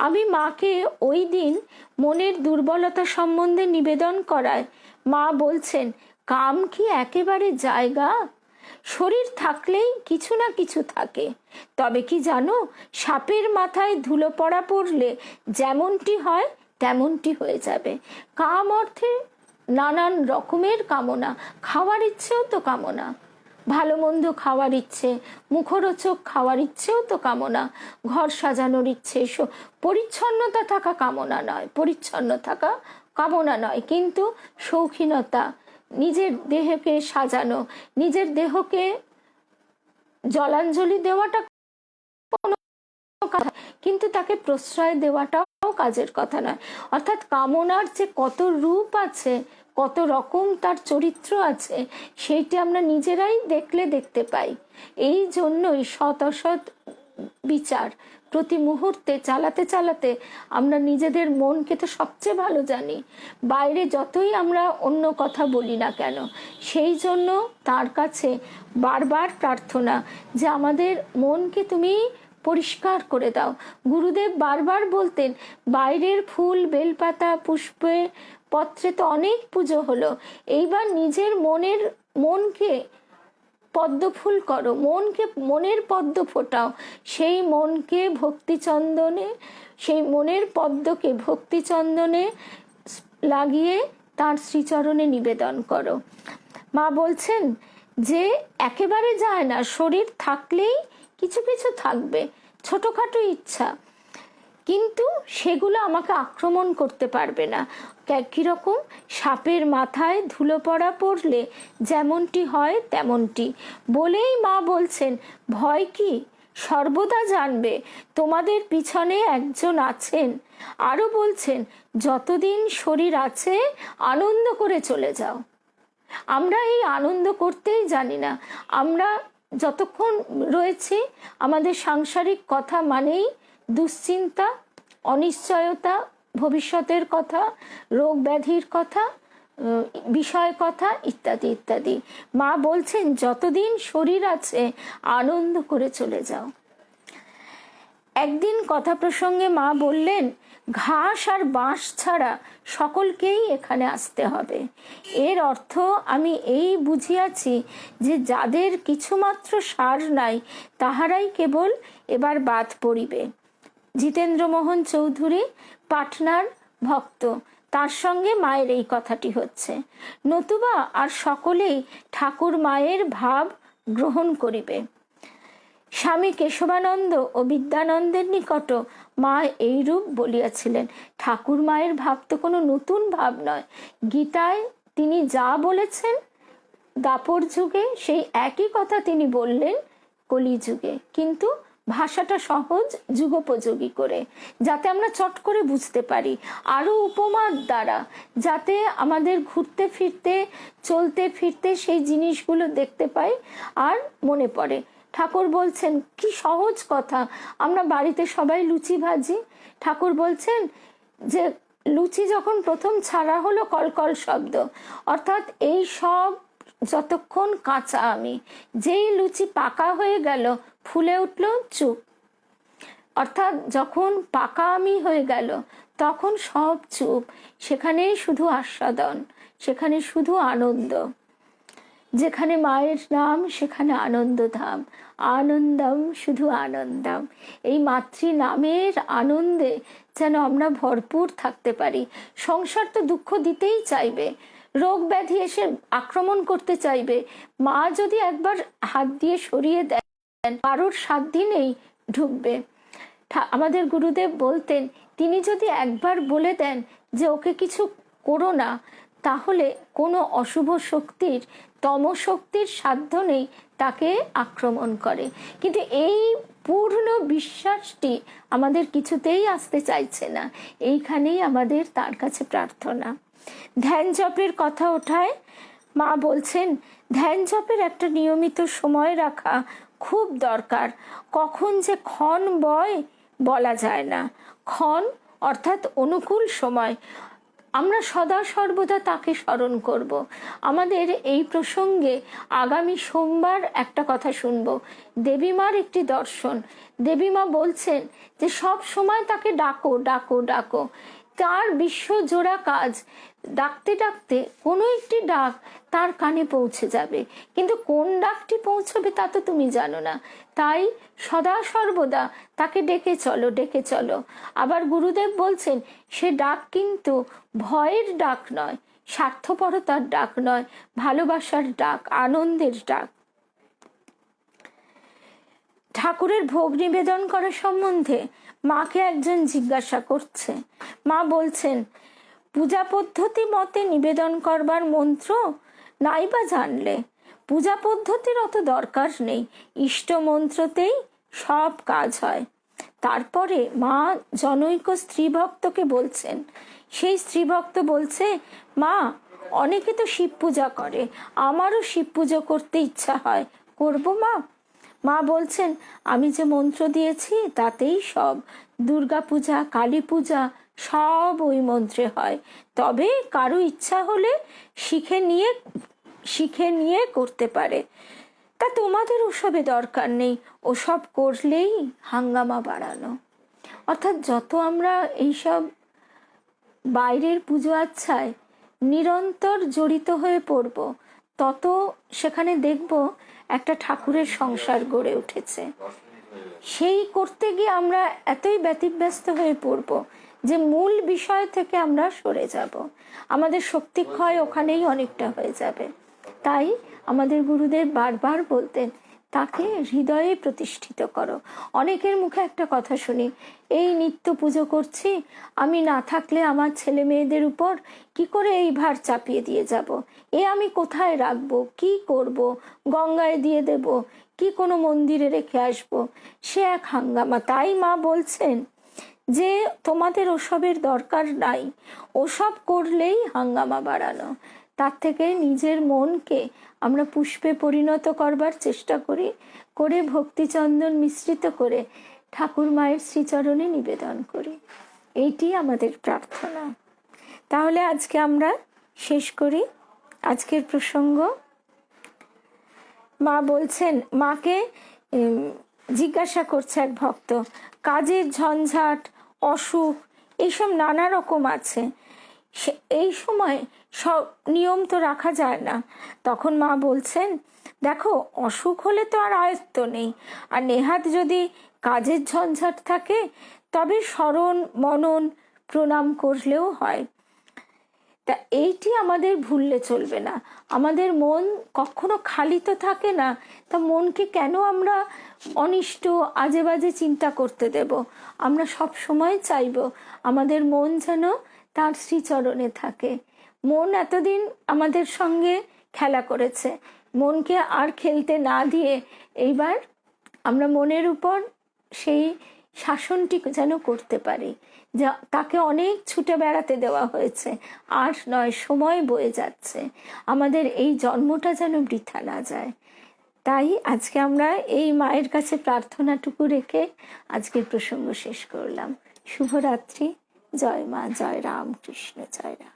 আমি মাকে ওই দিন মনের দুর্বলতা সম্বন্ধে নিবেদন করায় মা বলছেন, কাম কি একেবারে জায়গা? শরীর থাকলেই কিছু না কিছু থাকে। তবে কি জানো, সাপের মাথায় ধুলো পড়া পড়লে যেমনটি হয় তেমনটি হয়ে যাবে। কাম অর্থে নানান রকমের কামনা, খাওয়ার ইচ্ছেও তো কামনা, ভালো মন্দ খাওয়ার ইচ্ছে, মুখরোচক খাওয়ার ইচ্ছেও তো কামনা, ঘর সাজানোর ইচ্ছে, পরিচ্ছন্নতা থাকা কামনা নয়, পরিচ্ছন্ন থাকা কামনা নয়, কিন্তু শৌখিনতা, নিজের দেহকে সাজানো, নিজের দেহকে জলাঞ্জলি দেওয়াটা কোনো কথা, কিন্তু তাকে প্রশ্রয় দেওয়াটাও কাজের কথা নয়। অর্থাৎ কামনার যে কত রূপ আছে, কত রকম তার চরিত্র আছে, সেইটি আমরা নিজেরাই দেখলে দেখতে পাই। এই জন্যই সৎ অসৎ বিচার প্রতি মুহূর্তে চালাতে চালাতে আমরা নিজেদের মনকে তো সবচেয়ে ভালো জানি, বাইরে যতই আমরা অন্য কথা বলি না কেন। সেই জন্য তার কাছে বারবার প্রার্থনা যে আমাদের মনকে তুমি পরিষ্কার করে দাও। গুরুদেব বারবার বলতেন, বাইরের ফুল বেলপাতা পুষ্পে পত্রে তো অনেক পুজো হলো, এইবার নিজের মনকে পদ্মফুল করো, মনের পদ্ম ফোটাও, সেই মনকে ভক্তিচন্দনে, সেই মনের পদ্মকে ভক্তিচন্দনে লাগিয়ে তার শ্রীচরণে নিবেদন করো। মা বলছেন যে একেবারে যায় না, শরীর থাকলেই কিছু কিছু থাকবে, ছোটখাটো ইচ্ছা, কিন্তু সেগুলো আমাকে আক্রমণ করতে পারবে না। কিরকম? সাপের মাথায় ধুলো পড়া পড়লে যেমনটি হয় তেমনটি। বলেই মা বলছেন, ভয় কি? সর্বদা জানবে তোমাদের পিছনে একজন আছেন। আরো বলছেন, যতদিন শরীর আছে আনন্দ করে চলে যাও। আমরা এই আনন্দ করতেই জানি না। আমরা যতক্ষণ রয়েছি, আমাদের সাংসারিক কথা মানেই দুশ্চিন্তা, অনিশ্চয়তা, ভবিষ্যতের কথা, রোগ ব্যাধির কথা, বিষয় কথা ইত্যাদি ইত্যাদি। মা বলছেন, যতদিন শরীর আছে আনন্দ করে চলে যাও। একদিন কথা প্রসঙ্গে মা বললেন, ঘাস আর বাঁশ ছাড়া সকলকেই এখানে আসতে হবে। এর অর্থ আমি এই বুঝিয়াছি যে যাদের কিছুমাত্র সার নাই তাহারাই কেবল এবার বাদ পড়িবে। জিতেন্দ্রমোহন চৌধুরী পাটনার ভক্ত, তার সঙ্গে মায়ের এই কথাটি হচ্ছে। নতুবা আর সকলেই ঠাকুর মায়ের ভাব গ্রহণ করিবে। স্বামী কেশবানন্দ ও বিদ্যানন্দের নিকট মা এইরূপ বলিয়াছিলেন। ঠাকুর মায়ের ভাব তো কোনো নতুন ভাব নয়। গীতায় তিনি যা বলেছেন দাপর যুগে, সেই একই কথা তিনি বললেন কলিযুগে, কিন্তু ভাষাটা সহজ, যুগোপযোগী করে, যাতে আমরা চট করে বুঝতে পারি, আরো উপমার দ্বারা, যাতে আমাদের ঘুরতে ফিরতে চলতে ফিরতে সেই জিনিসগুলো দেখতে পাই আর মনে পড়ে। ঠাকুর বলছেন, কি সহজ কথা, আমরা বাড়িতে সবাই লুচি ভাজি, ঠাকুর বলছেন যে লুচি যখন প্রথম ছাড়া হলো কলকল শব্দ, অর্থাৎ এই সব যতক্ষণ কাঁচা আমি, যেই লুচি পাকা হয়ে গেল ফুলে উঠল চুপ, অর্থাৎ যখন পাকা আমি হয়ে গেল তখন সব চুপ, সেখানে শুধু আস্বাদন, সেখানে শুধু আনন্দ। যেখানে মায়ের নাম সেখানে আনন্দধাম, আনন্দম শুধু আনন্দম। এই মাতৃ নামের আনন্দে যেন আমরা ভরপুর থাকতে পারি। সংসার তো দুঃখ দিতেই চাইবে, রোগ ব্যাধি এসে আক্রমণ করতে চাইবে। মা যদি একবার হাত দিয়ে সরিয়ে দেন, কারোর সাধ্য নেই ঢুকবে। আমাদের গুরুদেব বলতেন, তিনি যদি একবার বলে দেন যে ওকে কিছু করো না, তাহলে কোনো অশুভ শক্তির, তমশক্তির সাধ্য নেই তাকে আক্রমণ করে। কিন্তু এই পূর্ণ বিশ্বাসটি আমাদের কিছুতেই আসতে চাইছে না। এইখানেই আমাদের তার কাছে প্রার্থনা। ধ্যান জপের কথা ওঠায় মা বলছেন, ধ্যান জপের একটা নিয়মিত সময় রাখা খুব দরকার। কখন যে ক্ষণ বয় বলা যায় না। ক্ষণ অর্থাৎ অনুকূল সময়, আমরা সদা সর্বদা তাকে স্মরণ করব। আমাদের এই প্রসঙ্গে আগামী সোমবার একটা কথা শুনব, দেবীমার একটি দর্শন। দেবীমা বলছেন যে সব সময় তাকে ডাকো ডাকো ডাকো, তার বিশ্বজোড়া কাজ। ডাকতে ডাকতে কোনো একটি ডাক তার কানে পৌঁছে যাবে, কিন্তু কোন ডাকটি পৌঁছবে তা তো তুমি জানো না। তাই সদা সর্বদা তাকে ডেকে চলো, ডেকে চলো। আবার গুরুদেব বলছেন, সে ডাক কিন্তু ভয়ের ডাক নয়, স্বার্থপরতার ডাক নয়, ভালোবাসার ডাক, আনন্দের ডাক। ঠাকুরের ভোগ নিবেদন করা সম্বন্ধে মাকে একজন জিজ্ঞাসা করছে। মা বলছেন, পূজা পদ্ধতি মতে নিবেদন করবার মন্ত্র নাই বা জানলে, পূজা পদ্ধতির অত দরকার নেই, ইষ্ট মন্ত্রতেই সব কাজ হয়। তারপরে মা জনৈক স্ত্রী ভক্তকে বলছেন, সেই স্ত্রী ভক্ত বলছে, মা অনেকে তো শিব পূজা করে, আমারও শিব পুজো করতে ইচ্ছা হয়, করবো মা? মা বলছেন, আমি যে মন্ত্র দিয়েছি তাতেই সব, দুর্গা পূজা, কালী পূজা সব ওই মন্ত্রে হয়। তবে কারো ইচ্ছা হলে শিখে নিয়ে করতে পারে। তা তোমাদের ওসবে দরকার নেই, ওসব করলেই হাঙ্গামা বাড়ানো। অর্থাৎ যত আমরা এইসব বাইরের পুজো আচ্ছায় নিরন্তর জড়িত হয়ে পড়ব, তত সেখানে দেখব একটা ঠাকুরের সংসার গড়ে উঠেছে। সেই করতে গিয়ে আমরা এতই ব্যতিব্যস্ত হয়ে পড়ব যে মূল বিষয় থেকে আমরা সরে যাব, আমাদের শক্তি ক্ষয় ওখানেই অনেকটা হয়ে যাবে। তাই আমাদের গুরুদেব বারবার বলতেন, তাকে হৃদয়ে প্রতিষ্ঠিত করো। অনেকের মুখে একটা কথা শুনি, এই নিত্য পুজো করছি, আমি না থাকলে আমার ছেলে মেয়েদের উপর কি করে এই ভার চাপিয়ে দিয়ে যাব, এ আমি কোথায় রাখবো, কি করব, গঙ্গায় দিয়ে দেব কি কোনো মন্দিরে রেখে আসবো, সে এক হাঙ্গামা। তাই মা বলছেন যে তোমাদের ওসবের দরকার নাই, ওসব করলেই হাঙ্গামা বাড়ানো। তার থেকে নিজের মনকে আমরা পুষ্পে পরিণত করবার চেষ্টা করি, করে ভক্তিচন্দন মিশ্রিত করে ঠাকুর মায়ের শ্রীচরণে নিবেদন করি। এইটি আমাদের প্রার্থনা। তাহলে আজকে আমরা শেষ করি আজকের প্রসঙ্গ। মা বলছেন, মাকে জিজ্ঞাসা করছে এক ভক্ত, কাজের ঝঞ্ঝাট, অসুখ এইসব নানা রকম আছে, এই সময় সব নিয়ম তো রাখা যায় না। তখন মা বলছেন, দেখো অসুখ হলে তো আর আয়ত্ত নেই, আর নেহাত যদি কাজের ঝঞ্ঝাট থাকে তবে স্মরণ মনন প্রণাম করলেও হয়। তা এইটি আমাদের ভুললে চলবে না। আমাদের মন কখনো খালি তো থাকে না, তা মনকে কেন আমরা অনিষ্ট আজে বাজে চিন্তা করতে দেব? আমরা সব সময় চাইব আমাদের মন যেন তার শ্রীচরণে থাকে। মন এতদিন আমাদের সঙ্গে খেলা করেছে, মনকে আর খেলতে না দিয়ে এইবার আমরা মনের উপর সেই শাসনটি যেন করতে পারি। যা তাকে অনেক ছুটে বেড়াতে দেওয়া হয়েছে, আর নয়, সময় বয়ে যাচ্ছে, আমাদের এই জন্মটা যেন বৃথা না যায়। তাই আজকে আমরা এই মায়ের কাছে প্রার্থনাটুকু রেখে আজকের প্রসঙ্গ শেষ করলাম। শুভরাত্রি। জয় মা, জয় রাম কৃষ্ণ, জয় রাম।